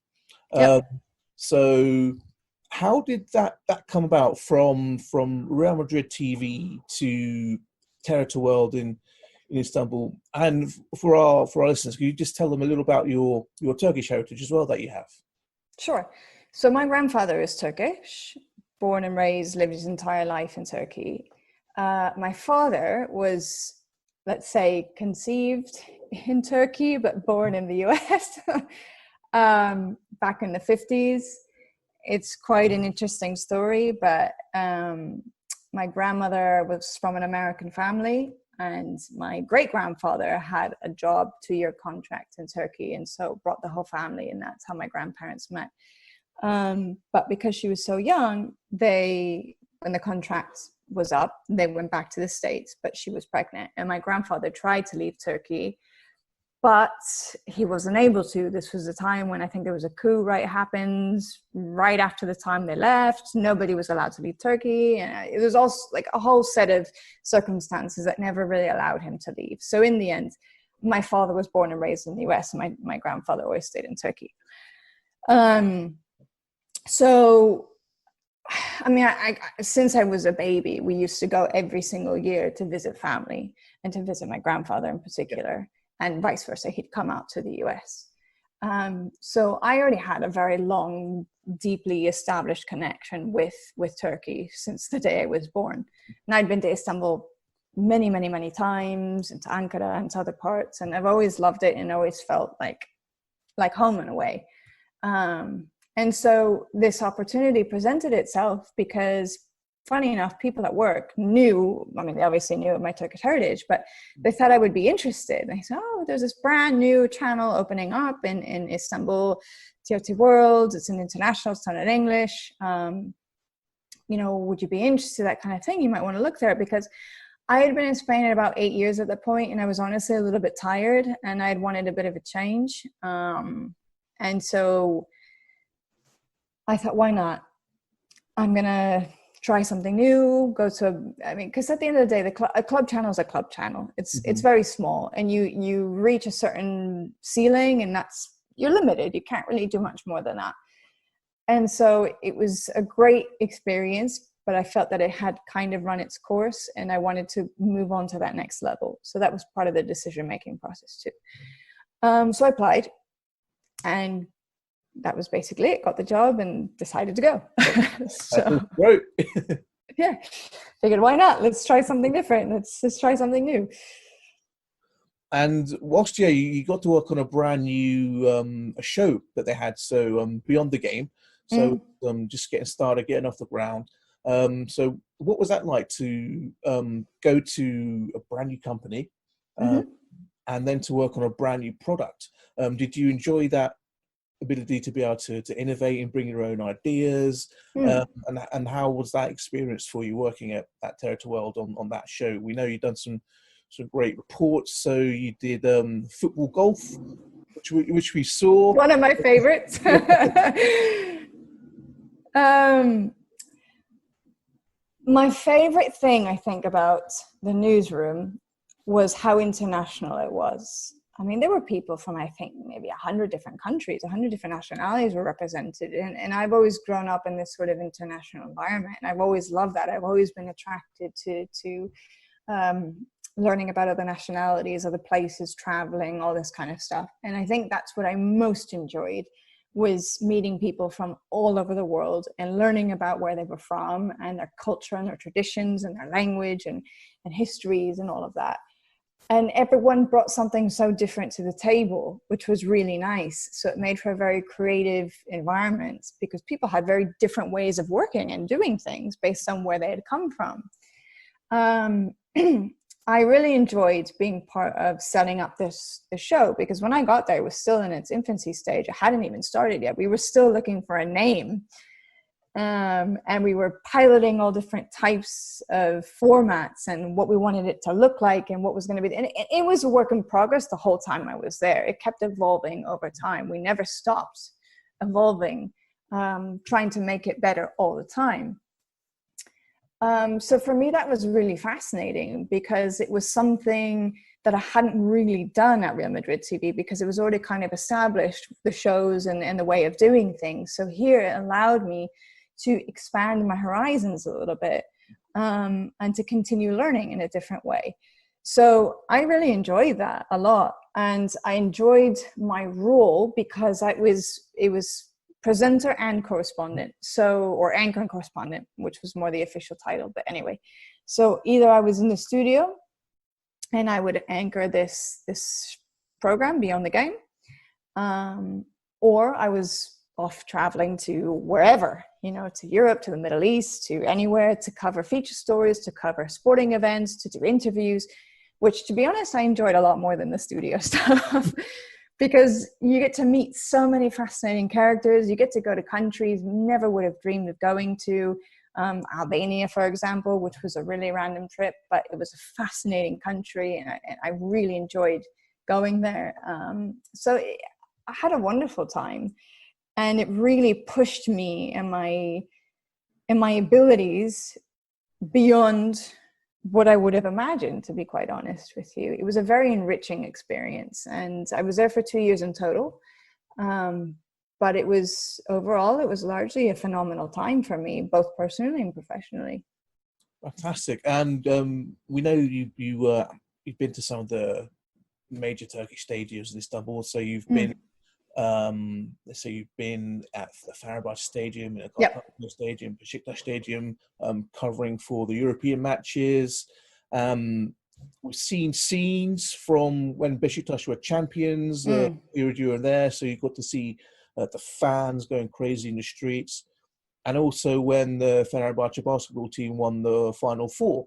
So how did that come about from Real Madrid TV to Territory World in Istanbul? And for our listeners, can you just tell them a little about your Turkish heritage as well that you have? Sure. So my grandfather is Turkish, born and raised, lived his entire life in Turkey. My father was, let's say, conceived in Turkey, but born in the US back in the 50s. It's quite an interesting story, but my grandmother was from an American family, and my great-grandfather had a job, 2-year contract in Turkey, and so brought the whole family, and that's how my grandparents met. But because she was so young, when the contract was up, they went back to the States, but she was pregnant, and my grandfather tried to leave Turkey, but he wasn't able to. This was a time when I think there was a coup happened right after the time they left. Nobody was allowed to leave Turkey. And it was also like a whole set of circumstances that never really allowed him to leave. So in the end, my father was born and raised in the US, and my grandfather always stayed in Turkey. So, I mean, I since I was a baby, we used to go every single year to visit family and to visit my grandfather in particular. And vice versa, he'd come out to the US. So I already had a very long, deeply established connection with Turkey since the day I was born. And I'd been to Istanbul many, many, many times, and to Ankara and to other parts. And I've always loved it and always felt like home in a way. And so this opportunity presented itself because, funny enough, people at work knew, I mean, they obviously knew of my Turkish heritage, but they thought I would be interested. And they said, oh, there's this brand new channel opening up in Istanbul, TRT World. It's an international, it's done in English. Would you be interested, that kind of thing? You might want to look there, because I had been in Spain at about 8 years at that point, and I was honestly a little bit tired, and I had wanted a bit of a change. And so I thought, why not? I'm going to try something new, because at the end of the day, a club channel is a club channel. It's very small, and you reach a certain ceiling, and you're limited. You can't really do much more than that. And so it was a great experience, but I felt that it had kind of run its course, and I wanted to move on to that next level. So that was part of the decision-making process too. So I applied, and that was basically it. Got the job and decided to go. So great. Yeah, figured, why not? Let's try something different. Let's try something new. And whilst you got to work on a brand new a show that they had, so Beyond the Game. So just getting started, getting off the ground. So what was that like to go to a brand new company and then to work on a brand new product? Did you enjoy that ability to be able to innovate and bring your own ideas? And how was that experience for you working at Territory World on that show? We know you've done some great reports. So you did football golf, which we saw. One of my favorites. My favorite thing, I think, about the newsroom was how international it was. I mean, there were people from, I think, maybe 100 different countries, 100 different nationalities were represented. And I've always grown up in this sort of international environment. And I've always loved that. I've always been attracted to learning about other nationalities, other places, traveling, all this kind of stuff. And I think that's what I most enjoyed, was meeting people from all over the world and learning about where they were from and their culture and their traditions and their language and histories and all of that. And everyone brought something so different to the table, which was really nice. So it made for a very creative environment because people had very different ways of working and doing things based on where they had come from. I really enjoyed being part of setting up the show, because when I got there, it was still in its infancy stage. It hadn't even started yet. We were still looking for a name. And we were piloting all different types of formats and what we wanted it to look like and what was going to be. And it was a work in progress the whole time I was there. It kept evolving over time. We never stopped evolving, trying to make it better all the time. So for me, that was really fascinating because it was something that I hadn't really done at Real Madrid TV, because it was already kind of established, the shows and the way of doing things. So here it allowed me to expand my horizons a little bit, and to continue learning in a different way. So I really enjoyed that a lot. And I enjoyed my role because it was presenter and correspondent. Or anchor and correspondent, which was more the official title. But anyway, so either I was in the studio and I would anchor this program, Beyond the Game, or I was off traveling to wherever, to Europe, to the Middle East, to anywhere, to cover feature stories, to cover sporting events, to do interviews, which, to be honest, I enjoyed a lot more than the studio stuff. Because you get to meet so many fascinating characters. You get to go to countries you never would have dreamed of going to. Albania, for example, which was a really random trip, but it was a fascinating country, and I really enjoyed going there. I had a wonderful time, and it really pushed me and my abilities beyond what I would have imagined, to be quite honest with you. It was a very enriching experience, and I was there for 2 years in total. But overall, it was largely a phenomenal time for me, both personally and professionally. Fantastic. And we know you've been to some of the major Turkish stadiums in Istanbul. So you've been, so you've been at the Fenerbahce Stadium, Stadium, Beşiktaş Stadium, covering for the European matches. We've seen scenes from when Beşiktaş were champions, the period you were there. So you got to see the fans going crazy in the streets. And also when the Fenerbahce basketball team won the Final Four.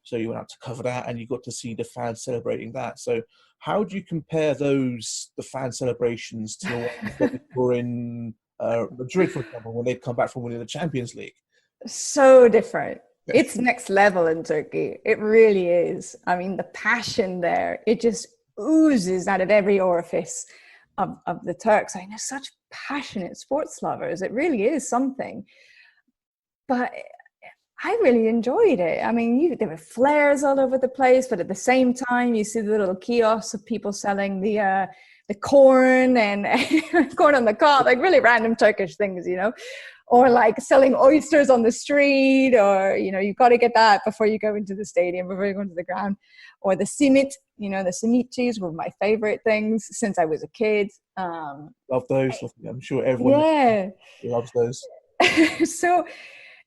So you went out to cover that, and you got to see the fans celebrating that. So how do you compare the fan celebrations to the ones that were in Madrid, for example, when they'd come back from winning the Champions League? So different. It's next level in Turkey. It really is. I mean, the passion there, it just oozes out of every orifice of the Turks. I mean, they're such passionate sports lovers. It really is something. But I really enjoyed it. I mean, there were flares all over the place, but at the same time, you see the little kiosks of people selling the corn and corn on the cob, like really random Turkish things, or like selling oysters on the street, or, you've got to get that before you go into the stadium, before you go into the ground. Or the simit, the simit were my favorite things since I was a kid. Love those. I'm sure everyone loves those. So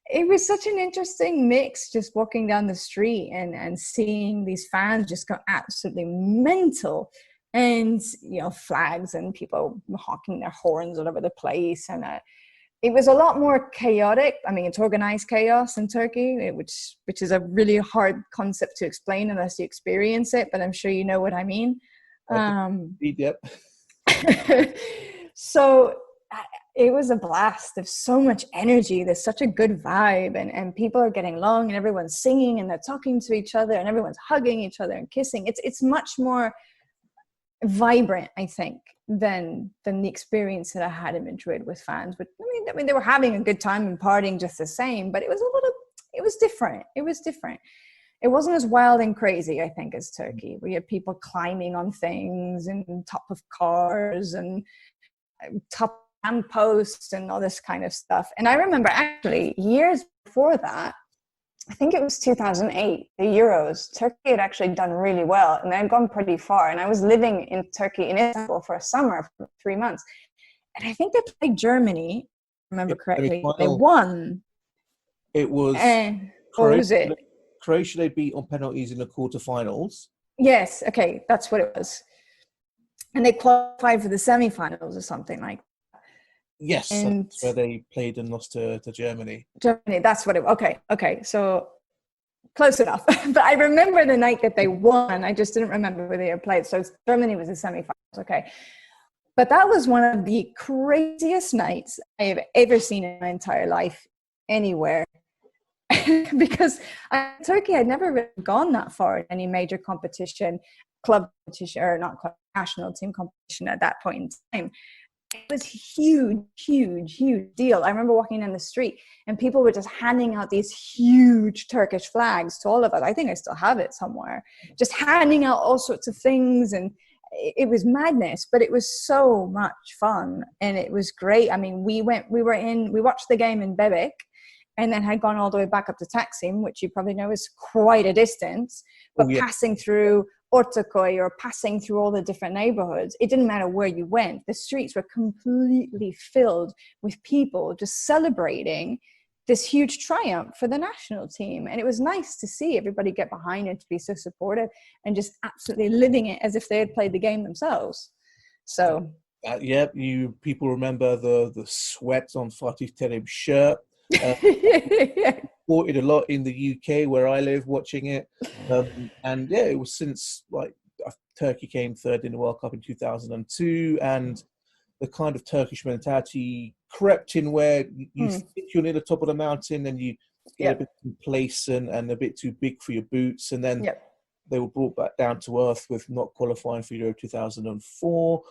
it was such an interesting mix, just walking down the street and seeing these fans just go absolutely mental. And, flags and people honking their horns all over the place. And it was a lot more chaotic. I mean, it's organized chaos in Turkey, which is a really hard concept to explain unless you experience it, but I'm sure you know what I mean. Yep. So it was a blast. There's so much energy. There's such a good vibe, and people are getting along, and everyone's singing, and they're talking to each other, and everyone's hugging each other and kissing. It's much more vibrant, I think, than the experience that I had in Madrid with fans. But I mean, they were having a good time and partying just the same, but it was different. It was different. it wasn't as wild and crazy, I think, as Turkey. We had people climbing on things and top of cars and top posts and all this kind of stuff. And I remember actually years before that, I think it was 2008, the Euros, Turkey had actually done really well and they had gone pretty far. And I was living in Turkey, in Istanbul, for a summer, for 3 months. And I think they played Germany, if I remember correctly. They won. It was what was it? Croatia they beat on penalties in the quarterfinals. Yes, okay, that's what it was. And they qualified for the semifinals or something like that. Yes, And that's where they played and lost to Germany. Germany, that's what it was. Okay, so close enough. But I remember the night that they won. I just didn't remember where they had played. So Germany was the semifinals, okay. But that was one of the craziest nights I have ever seen in my entire life anywhere. Because Turkey had never really gone that far in any major competition, club competition, or not club, national team competition at that point in time. It was huge deal. I remember walking in the street and people were just handing out these huge Turkish flags to all of us. I think I still have it somewhere, just handing out all sorts of things. And it was madness, but it was so much fun and it was great. I mean, we watched the game in Bebek and then had gone all the way back up to Taksim, which you probably know is quite a distance, but passing through Ortaköy or passing through all the different neighborhoods, it didn't matter where you went. The streets were completely filled with people just celebrating this huge triumph for the national team. And it was nice to see everybody get behind it, to be so supportive and just absolutely living it as if they had played the game themselves. So you people remember the sweat on Fatih Terim's shirt. Supported a lot in the UK where I live, watching it, and it was since Turkey came third in the World Cup in 2002, and the kind of Turkish mentality crept in where you think you're near the top of the mountain and you get a bit complacent and a bit too big for your boots, and then they were brought back down to earth with not qualifying for Euro 2004,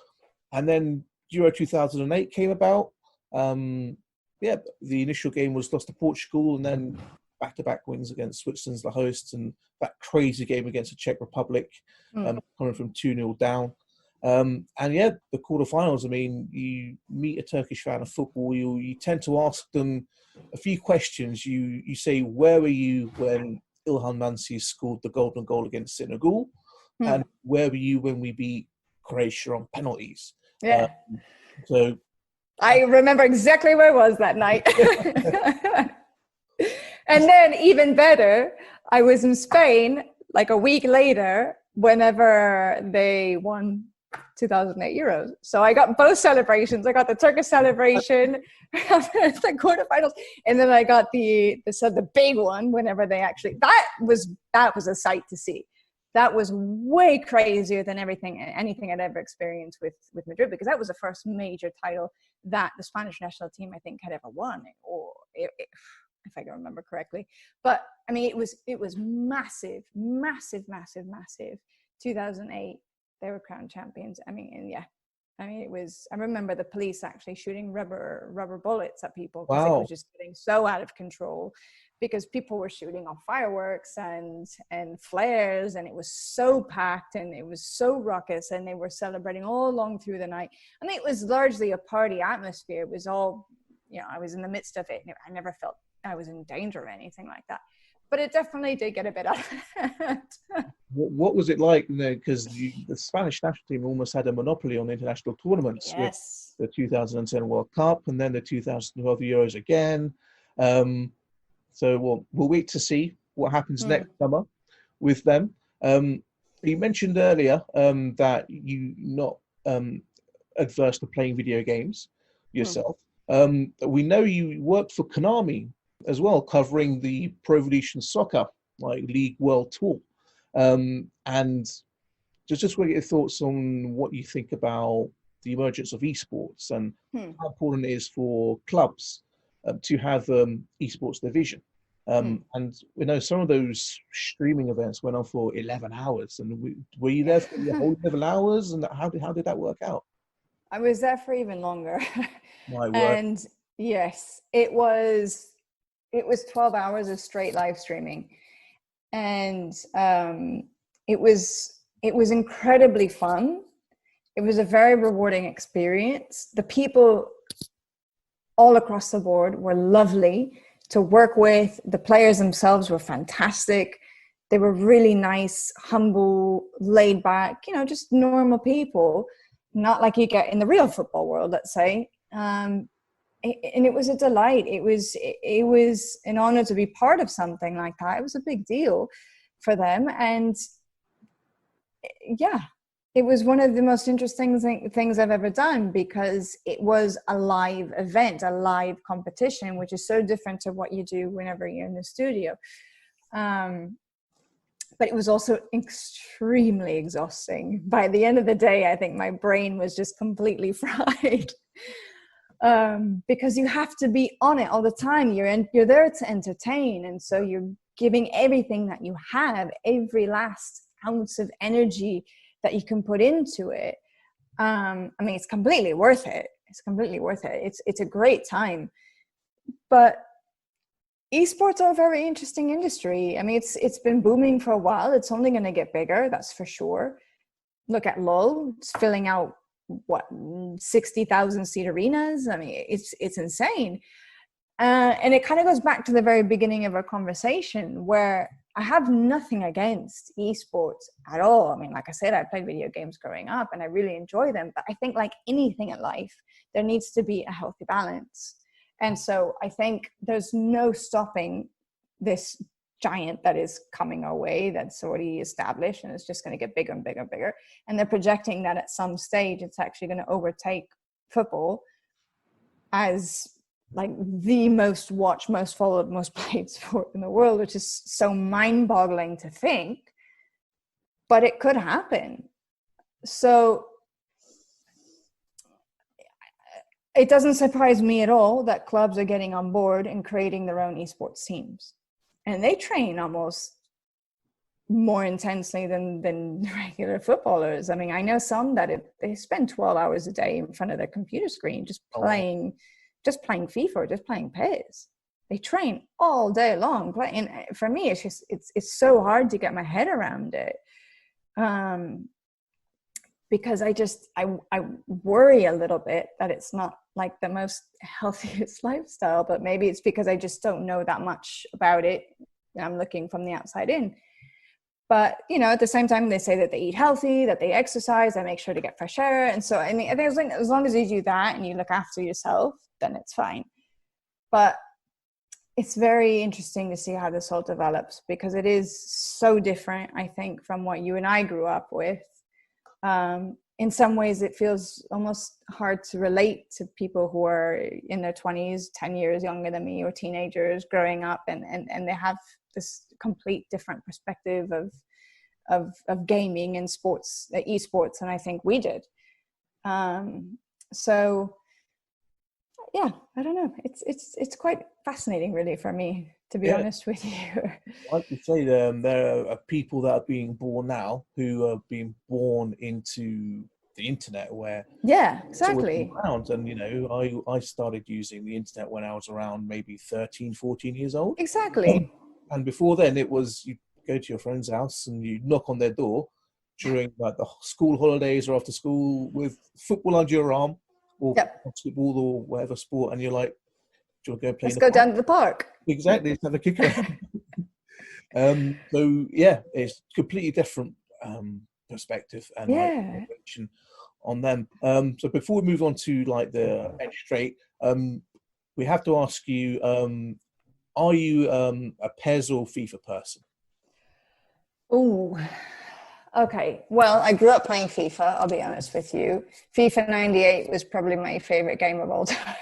and then Euro 2008 came about. The initial game was lost to Portugal and then back-to-back wins against Switzerland's the hosts and that crazy game against the Czech Republic, coming from 2-0 down. The quarterfinals, I mean, you meet a Turkish fan of football, you tend to ask them a few questions. You say, where were you when Ilhan Mansur scored the golden goal against Senegal? And where were you when we beat Croatia on penalties? I remember exactly where I was that night. And then even better, I was in Spain like a week later whenever they won 2008 Euros. So I got both celebrations. I got the Turkish celebration, the quarterfinals, and then I got the big one whenever they actually, that was a sight to see. That was way crazier than anything I'd ever experienced with Madrid, because that was the first major title that the Spanish national team, I think, had ever won, or if I can remember correctly. But I mean, it was massive. 2008, they were crowned champions. I mean, it was. I remember the police actually shooting rubber bullets at people because it was just getting so out of control. Because people were shooting off fireworks and flares, and it was so packed and it was so raucous, and they were celebrating all along through the night. I mean, it was largely a party atmosphere. It was all, I was in the midst of it. And I never felt I was in danger or anything like that. But it definitely did get a bit out of hand. What was it like? Because the Spanish national team almost had a monopoly on international tournaments. Yes. With the 2010 World Cup and then the 2012 Euros again. So we'll wait to see what happens next summer with them. You mentioned earlier that you're not adverse to playing video games yourself. We know you worked for Konami as well, covering the Pro Evolution Soccer League World Tour. And just want to get your thoughts on what you think about the emergence of esports and how important it is for clubs to have esports division. And we know some of those streaming events went on for 11 hours. And were you there for the whole 11 hours? And how did that work out? I was there for even longer. My word. And yes, it was 12 hours of straight live streaming. and it was incredibly fun. It was a very rewarding experience. The people all across the board were lovely to work with. The players themselves were fantastic. They were really nice, humble, laid back, just normal people, not like you get in the real football world, let's say. And it was a delight. It was an honor to be part of something like that. It was a big deal for them. And yeah, it was one of the most interesting things I've ever done, because it was a live event, a live competition, which is so different to what you do whenever you're in the studio. But it was also extremely exhausting. By the end of the day, I think my brain was just completely fried. Because you have to be on it all the time. You're there to entertain, and so you're giving everything that you have, every last ounce of energy that you can put into it. It's completely worth it. It's a great time. But esports are a very interesting industry. It's been booming for a while. It's only going to get bigger, that's for sure. Look at LOL. It's filling out 60,000 seat arenas. It's insane. And it kind of goes back to the very beginning of our conversation, where I have nothing against esports at all. Like I said, I played video games growing up and I really enjoy them. But I think, like anything in life, there needs to be a healthy balance. And so I think there's no stopping this giant that is coming our way, that's already established, and it's just going to get bigger and bigger and bigger. And they're projecting that at some stage it's actually going to overtake football as like the most watched, most followed, most played sport in the world, which is so mind-boggling to think, but it could happen. So it doesn't surprise me at all that clubs are getting on board and creating their own esports teams. And they train almost more intensely than regular footballers. I know some that they spend 12 hours a day in front of their computer screen just playing FIFA, just playing PES. They train all day long. And for me, it's so hard to get my head around it. Because I worry a little bit that it's not like the most healthiest lifestyle, but maybe it's because I just don't know that much about it. I'm looking from the outside in. But, at the same time, they say that they eat healthy, that they exercise, they make sure to get fresh air. And so, I think as long as you do that and you look after yourself, then it's fine. But it's very interesting to see how this all develops, because it is so different, I think, from what you and I grew up with. In some ways, it feels almost hard to relate to people who are in their 20s, 10 years younger than me, or teenagers growing up, and they have this complete different perspective of gaming and sports, esports, and I think we did. So yeah, I don't know. It's quite fascinating, really, for me, to be honest with you. Like you say, there are people that are being born now who are being born into the internet, where exactly. Around. And I started using the internet when I was around maybe 13, 14 years old. Exactly. And before then, it was you go to your friend's house and you knock on their door during like the school holidays or after school with football under your arm, or basketball or whatever sport, and you're like, do you want to go play? Let's go down to the park. Exactly, let's have a kick around. So yeah, it's completely different perspective and like on them. So before we move on to like the bench straight, we have to ask you, are you a PES or FIFA person? Oh, okay. Well, I grew up playing FIFA, I'll be honest with you. FIFA 98 was probably my favorite game of all time.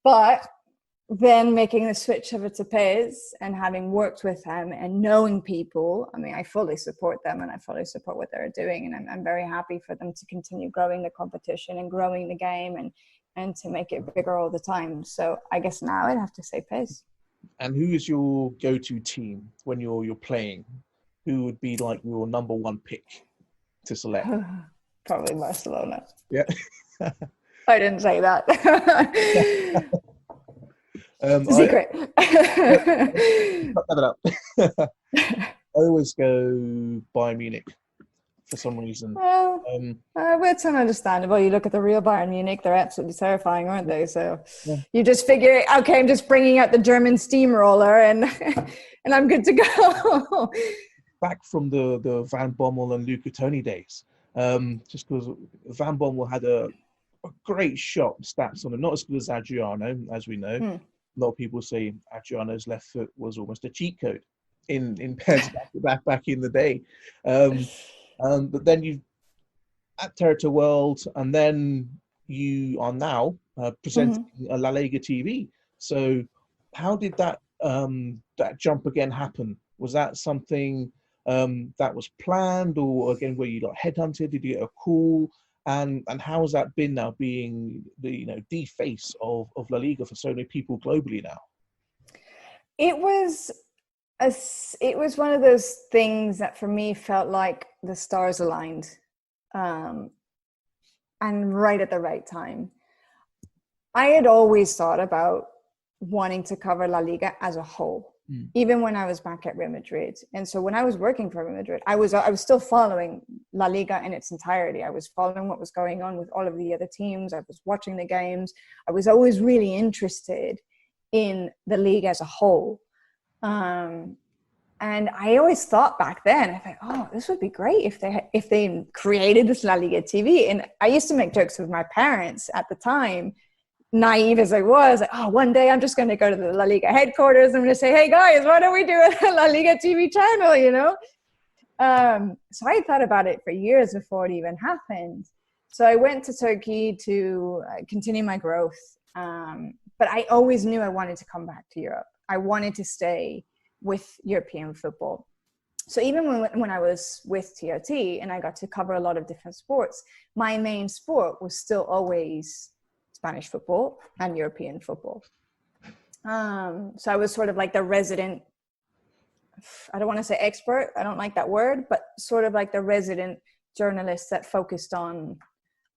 But then making the switch over to PES and having worked with them and knowing people, I fully support them and I fully support what they're doing. And I'm very happy for them to continue growing the competition and growing the game and to make it bigger all the time. So I guess now I'd have to say PES. And who is your go-to team when you're playing? Who would be like your number one pick to select? Probably Barcelona. Yeah. I didn't say that. It's a secret. I always go Bayern Munich for some reason. Well, it's understandable. You look at the real Bayern Munich; they're absolutely terrifying, aren't they? So Yeah. you just figure, okay, I'm just bringing out the German steamroller, and and I'm good to go. Back from the Van Bommel and Luca Toni days, just because Van Bommel had a great shot stats on him, not as good as Adriano, as we know. A lot of people say Adriano's left foot was almost a cheat code in pairs back in the day. But then you at Territor World, and then you are now presenting a La Liga TV. So how did that that jump again happen? Was that something that was planned, or again were you like headhunted? Did you get a call? And how has that been now, being the the face of La Liga for so many people globally now? It was one of those things that for me felt like the stars aligned, and right at the right time. I had always thought about wanting to cover La Liga as a whole, even when I was back at Real Madrid. And so when I was working for Real Madrid, I was still following La Liga in its entirety. I was following what was going on with all of the other teams. I was watching the games. I was always really interested in the league as a whole. And I always thought back then, I thought, oh, this would be great if they created this La Liga TV. And I used to make jokes with my parents at the time, naive as I was, like, oh, one day I'm just going to go to the La Liga headquarters. I'm going to say, hey guys, why don't we do a La Liga TV channel, you know? So I thought about it for years before it even happened. So I went to Turkey to continue my growth. But I always knew I wanted to come back to Europe. I wanted to stay with European football. So even when I was with TRT and I got to cover a lot of different sports, my main sport was still always Spanish football and European football. So I was sort of like the resident, I don't want to say expert, I don't like that word, but sort of like the resident journalist that focused on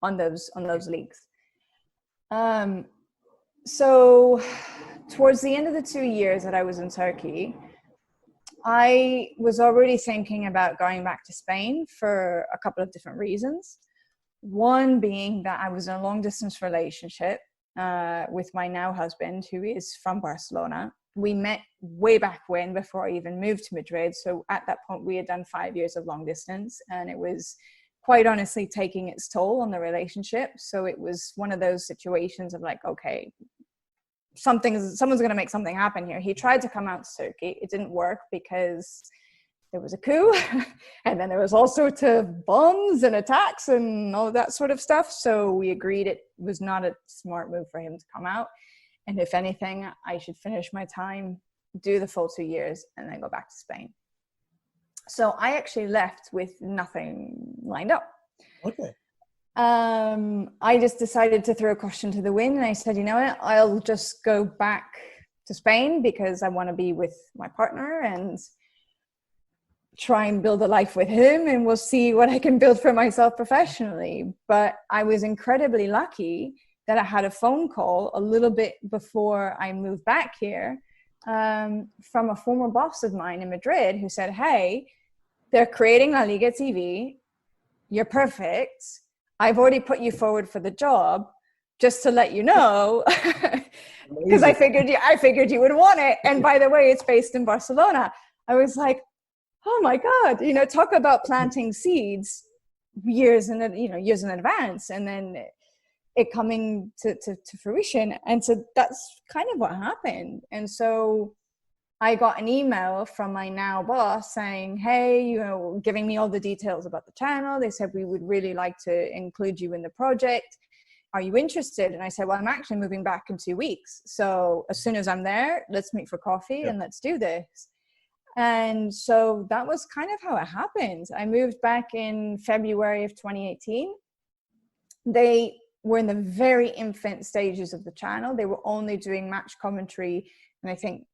those leagues. So towards the end of the 2 years that I was in Turkey, I was already thinking about going back to Spain for a couple of different reasons. One being that I was in a long distance relationship with my now husband, who is from Barcelona. We met way back when, before I even moved to Madrid. So at that point, we had done 5 years of long distance, and it was quite honestly taking its toll on the relationship. So it was one of those situations of like, okay, someone's going to make something happen here. He tried to come out to Turkey. It didn't work because there was a coup, and then there was all sorts of bombs and attacks and all that sort of stuff. So we agreed it was not a smart move for him to come out. And if anything, I should finish my time, do the full 2 years, and then go back to Spain. So I actually left with nothing lined up. Okay. I just decided to throw caution to the wind, and I said, you know what, I'll just go back to Spain because I want to be with my partner and try and build a life with him, and we'll see what I can build for myself professionally. But I was incredibly lucky that I had a phone call a little bit before I moved back here from a former boss of mine in Madrid who said, hey, they're creating La Liga TV. You're perfect. I've already put you forward for the job, just to let you know, because I figured you would want it. And by the way, it's based in Barcelona. I was like, oh my God, talk about planting seeds years in advance, and then it coming to fruition. And so that's kind of what happened. And so I got an email from my now boss saying, hey, giving me all the details about the channel. They said, we would really like to include you in the project. Are you interested? And I said, well, I'm actually moving back in 2 weeks. So as soon as I'm there, let's meet for coffee and let's do this. And so that was kind of how it happened. I moved back in February of 2018. They were in the very infant stages of the channel. They were only doing match commentary, and I think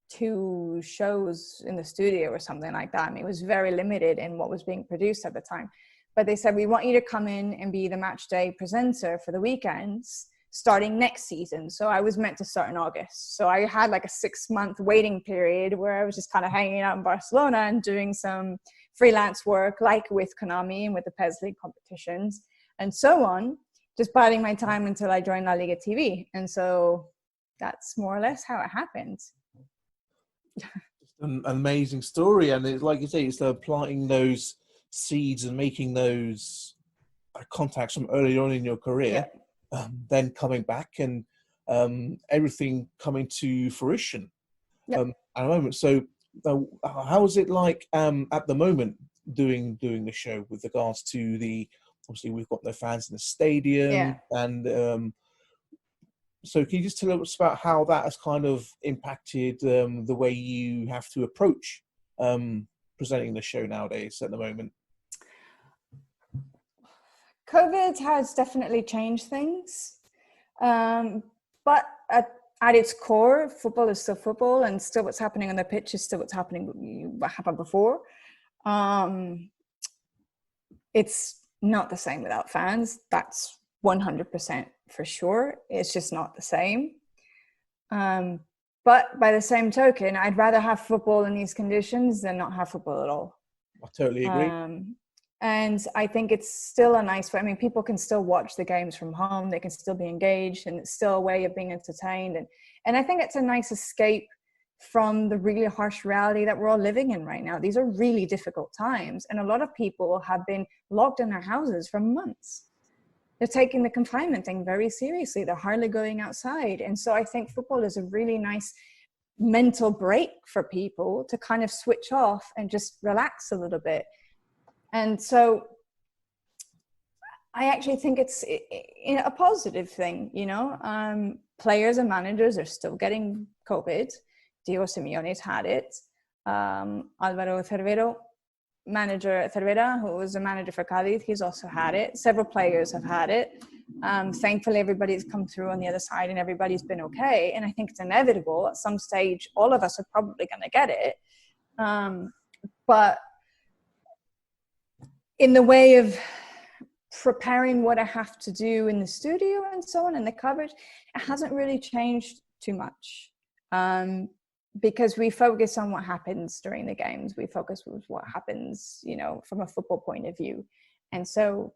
2 shows in the studio or something like that. I mean, it was very limited in what was being produced at the time. But they said, we want you to come in and be the match day presenter for the weekends starting next season. So I was meant to start in August. So I had like a 6-month waiting period where I was just kind of hanging out in Barcelona and doing some freelance work, like with Konami and with the PES League competitions and so on, just biding my time until I joined La Liga TV. And so that's more or less how it happened. An amazing story. And it's like you say, it's planting those seeds and making those contacts from early on in your career, then coming back and everything coming to fruition at the moment. So how is it like at the moment doing the show with regards to obviously we've got no fans in the stadium, and so can you just tell us about how that has kind of impacted the way you have to approach presenting the show nowadays at the moment? COVID has definitely changed things. But at its core, football is still football, and still what's happening on the pitch is still what happened before. It's not the same without fans. That's 100% for sure. It's just not the same. But by the same token, I'd rather have football in these conditions than not have football at all. I totally agree. And I think it's still a nice way. I mean, people can still watch the games from home. They can still be engaged, and it's still a way of being entertained. And I think it's a nice escape from the really harsh reality that we're all living in right now. These are really difficult times. And a lot of people have been locked in their houses for months. They're taking the confinement thing very seriously. They're hardly going outside. And so I think football is a really nice mental break for people to kind of switch off and just relax a little bit. And so I actually think it's a positive thing, you know. Players and managers are still getting COVID. Diego Simeone's had it. Álvaro Cervera, who was a manager for Cádiz, he's also had it. Several players have had it. Thankfully, everybody's come through on the other side and everybody's been okay. And I think it's inevitable. At some stage, all of us are probably going to get it. But in the way of preparing what I have to do in the studio and so on, and the coverage, it hasn't really changed too much. Because we focus on what happens during the games. We focus with what happens, you know, from a football point of view. And so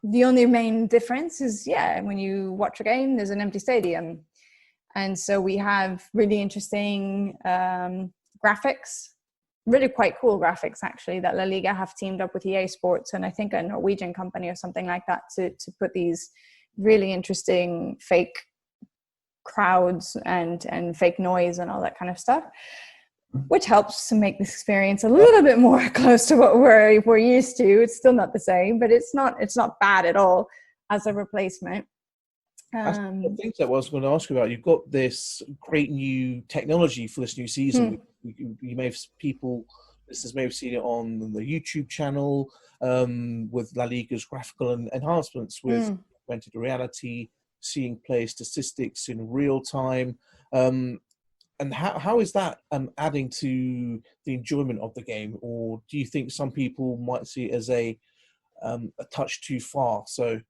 the only main difference is, when you watch a game, there's an empty stadium. And so we have really interesting graphics, really quite cool graphics, actually, that La Liga have teamed up with EA Sports and I think a Norwegian company or something like that to put these really interesting fake crowds and fake noise and all that kind of stuff, which helps to make this experience a little bit more close to what we're used to. It's still not the same, but it's not bad at all as a replacement. I think that was going to ask you about. You've got this great new technology for this new season. You may have listeners may have seen it on the YouTube channel with La Liga's graphical enhancements with augmented reality, seeing player statistics in real time. And how is that adding to the enjoyment of the game? Or do you think some people might see it as a touch too far? So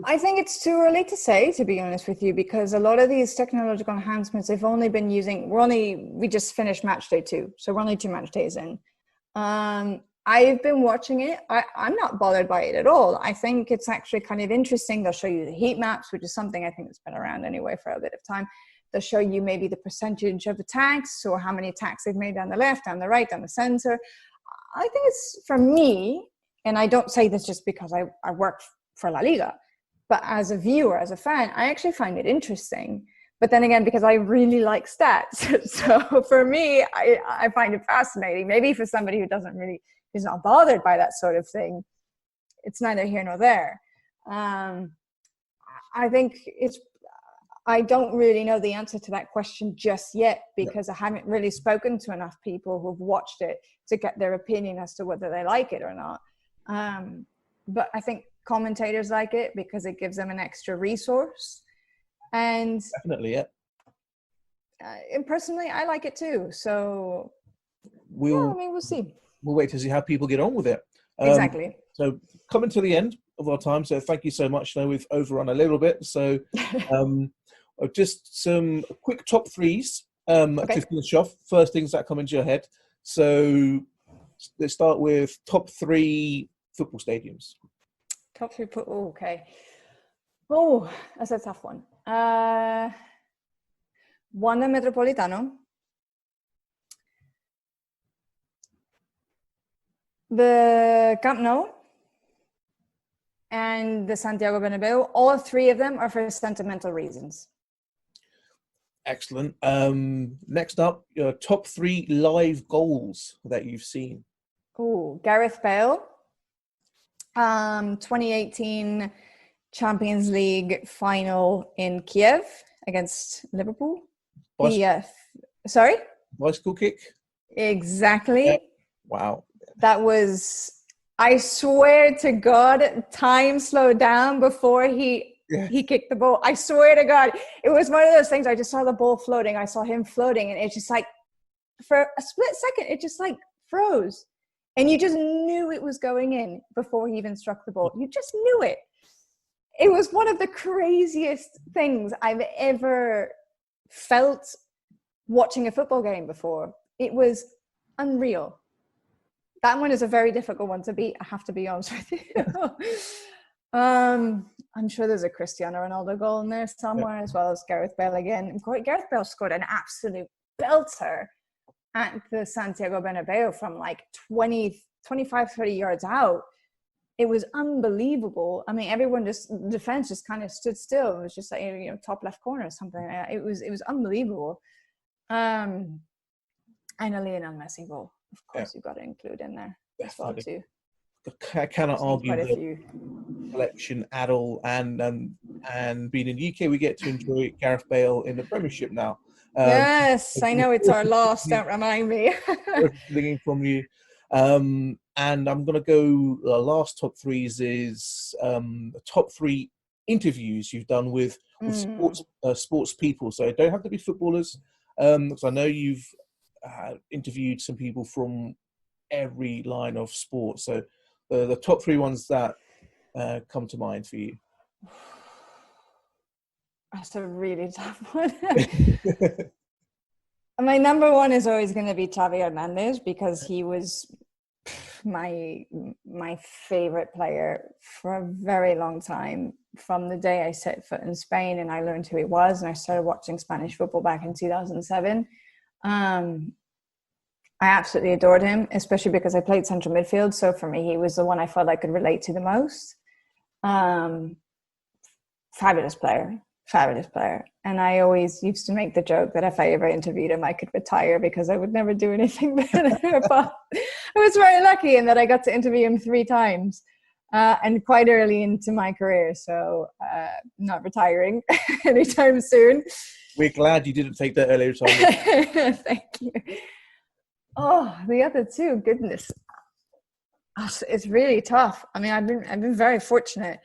I think it's too early to say, to be honest with you, because a lot of these technological enhancements, they've only been using, we just finished match day 2. So we're only 2 match days in. I've been watching it. I'm not bothered by it at all. I think it's actually kind of interesting. They'll show you the heat maps, which is something I think that's been around anyway for a bit of time. They'll show you maybe the percentage of attacks or how many attacks they've made down the left, down the right, down the center. I think it's, for me, and I don't say this just because I work for La Liga, but as a viewer, as a fan, I actually find it interesting. But then again, because I really like stats. So for me, I find it fascinating. Maybe for somebody who is not bothered by that sort of thing, it's neither here nor there. I think I don't really know the answer to that question just yet, because I haven't really spoken to enough people who've watched it to get their opinion as to whether they like it or not. But I think commentators like it because it gives them an extra resource. And definitely, yeah. And personally, I like it too. So we'll see. We'll wait to see how people get on with it. Exactly. So coming to the end, of our time, so thank you so much. Now we've overrun a little bit, so just some quick top threes to finish off. First things that come into your head. So let's start with top 3 football stadiums. Top 3 football. Okay. Oh, that's a tough one. Wanda Metropolitano, the Camp Nou, and the Santiago Bernabeu. All 3 of them are for sentimental reasons. Excellent. Next up, your top 3 live goals that you've seen. Oh, Gareth Bale, 2018 Champions League final in Kiev against Liverpool. Sorry? Bicycle kick? Exactly. Yeah. Wow. That was, I swear to God, time slowed down before he kicked the ball. I swear to God. It was one of those things, I just saw the ball floating. I saw him floating, and it's just like, for a split second, it just like froze. And you just knew it was going in before he even struck the ball. You just knew it. It was one of the craziest things I've ever felt watching a football game before. It was unreal. That one is a very difficult one to beat, I have to be honest with you. I'm sure there's a Cristiano Ronaldo goal in there somewhere, as well as Gareth Bale again. Gareth Bale scored an absolute belter at the Santiago Bernabeu from like 25, 30 yards out. It was unbelievable. I mean, the defense just kind of stood still. It was just like, top left corner or something. It was unbelievable. And a Lionel Messi goal, of course, you've got to include in there as well too. I cannot argue the selection at all. And being in the UK, we get to enjoy Gareth Bale in the Premiership now. Yes, I know it's our loss. Don't remind me. Looking from you. And I'm going to go, the last top 3s is the top 3 interviews you've done with sports people. So it don't have to be footballers. Because I know you've interviewed some people from every line of sport. So the top 3 ones that come to mind for you. That's a really tough one. My number 1 is always going to be Xavi Hernandez, because he was my favorite player for a very long time. From the day I set foot in Spain and I learned who he was, and I started watching Spanish football back in 2007. I absolutely adored him, especially because I played central midfield. So for me, he was the one I felt I could relate to the most. Fabulous player. And I always used to make the joke that if I ever interviewed him, I could retire because I would never do anything better. But I was very lucky in that I got to interview him 3 times and quite early into my career. So not retiring anytime soon. We're glad you didn't take that early retirement. Thank you. Oh, the other 2, goodness. It's really tough. I mean, I've been very fortunate.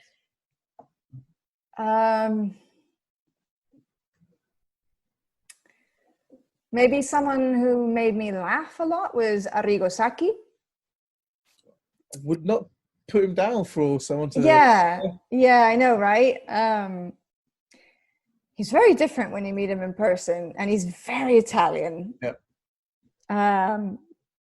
Maybe someone who made me laugh a lot was Arrigo Sacchi. I would not put him down for someone to... Yeah, I know, right? He's very different when you meet him in person, and he's very Italian. Yep.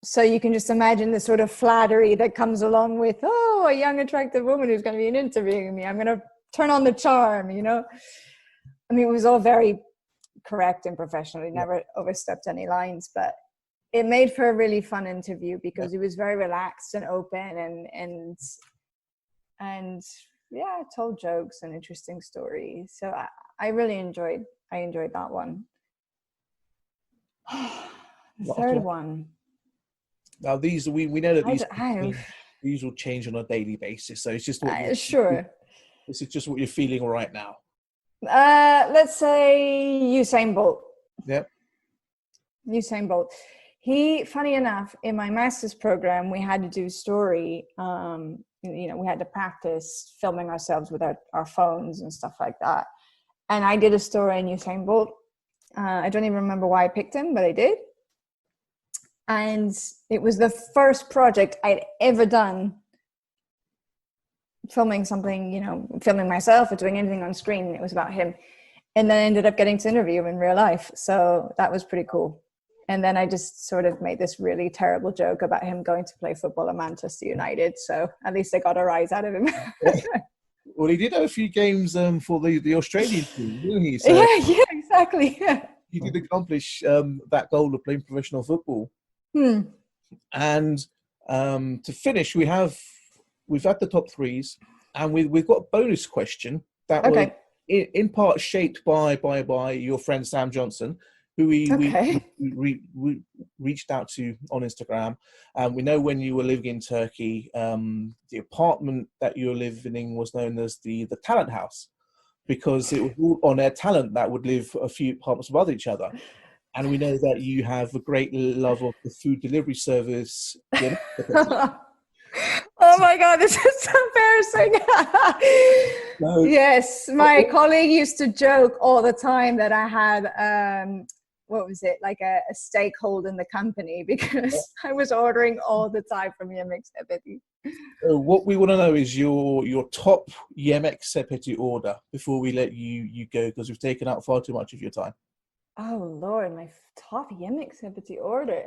So you can just imagine the sort of flattery that comes along with, a young, attractive woman who's going to be interviewing me. I'm going to turn on the charm, I mean, it was all very correct and professional. He never overstepped any lines, but it made for a really fun interview because he was very relaxed and open and told jokes and interesting stories. So I really enjoyed that one. The third one. Now we know that these will change on a daily basis. So it's just what sure. This is just what you're feeling right now. Let's say Usain Bolt. Yep. Usain Bolt. He, funny enough, in my master's program, we had to do story. We had to practice filming ourselves with our phones and stuff like that. And I did a story on Usain Bolt. I don't even remember why I picked him, but I did. And it was the first project I'd ever done filming something, you know, filming myself or doing anything on screen. It was about him. And then I ended up getting to interview him in real life. So that was pretty cool. And then I just sort of made this really terrible joke about him going to play football at Manchester United. So at least I got a rise out of him. Well, he did have a few games for the Australian team, didn't he? So yeah, exactly. Yeah. he did accomplish that goal of playing professional football. And to finish, we've had the top threes, and we've got a bonus question that was in part shaped by your friend Sam Johnson, who we reached out to on Instagram. We know when you were living in Turkey, the apartment that you were living in was known as the talent house, because it was all on-air talent that would live a few apartments above each other. And we know that you have a great love of the food delivery service. Oh my God, this is so embarrassing. Yes, my colleague used to joke all the time that I had, what was it, like a stakeholder in the company, because I was ordering all the time from Yemek Sepeti. What we want to know is your top Yemek Sepeti order before we let you go, because we've taken out far too much of your time. Oh Lord, my top Yemek Sepeti order.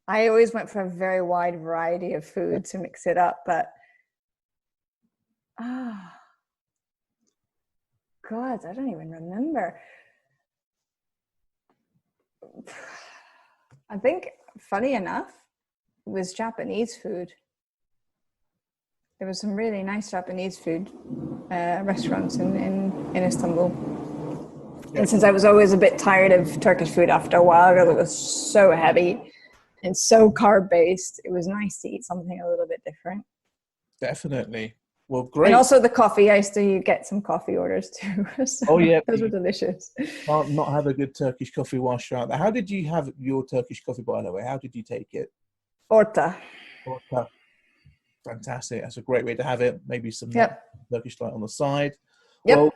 I always went for a very wide variety of food to mix it up, but God, I don't even remember. I think, funny enough, it was Japanese food. There was some really nice Japanese food restaurants in Istanbul. And since I was always a bit tired of Turkish food after a while, because it was so heavy and so carb-based, it was nice to eat something a little bit different. Definitely. Well, great. And also the coffee. I used to get some coffee orders too. So those were delicious. Can't not have a good Turkish coffee whilst you're out there. How did you have your Turkish coffee, by the way? How did you take it? Orta. Fantastic. That's a great way to have it. Maybe some Turkish light on the side. Yep. Well,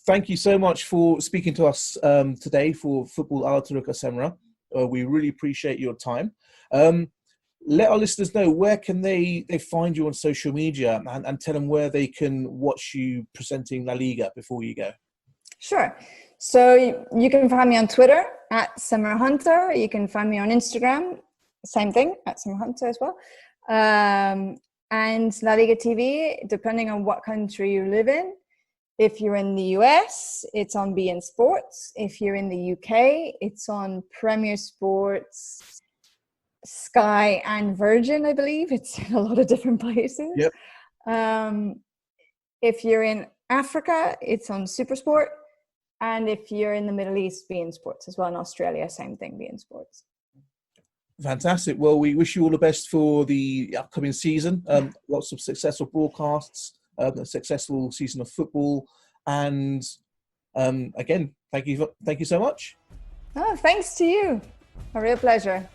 thank you so much for speaking to us today for Football Ala Turca Semra. We really appreciate your time. Let our listeners know, where can they find you on social media, and tell them where they can watch you presenting La Liga before you go. Sure. So you can find me on Twitter at Semra Hunter. You can find me on Instagram, same thing, at Semra Hunter as well. And La Liga TV, depending on what country you live in. If you're in the US, it's on beIN Sports. If you're in the UK, it's on Premier Sports, Sky, and Virgin, I believe. It's in a lot of different places. Yep. If you're in Africa, it's on SuperSport. And if you're in the Middle East, beIN Sports as well. In Australia, same thing, beIN Sports. Fantastic. Well, we wish you all the best for the upcoming season. Lots of successful broadcasts, a successful season of football. And again, thank you so much. Oh, thanks to you. A real pleasure.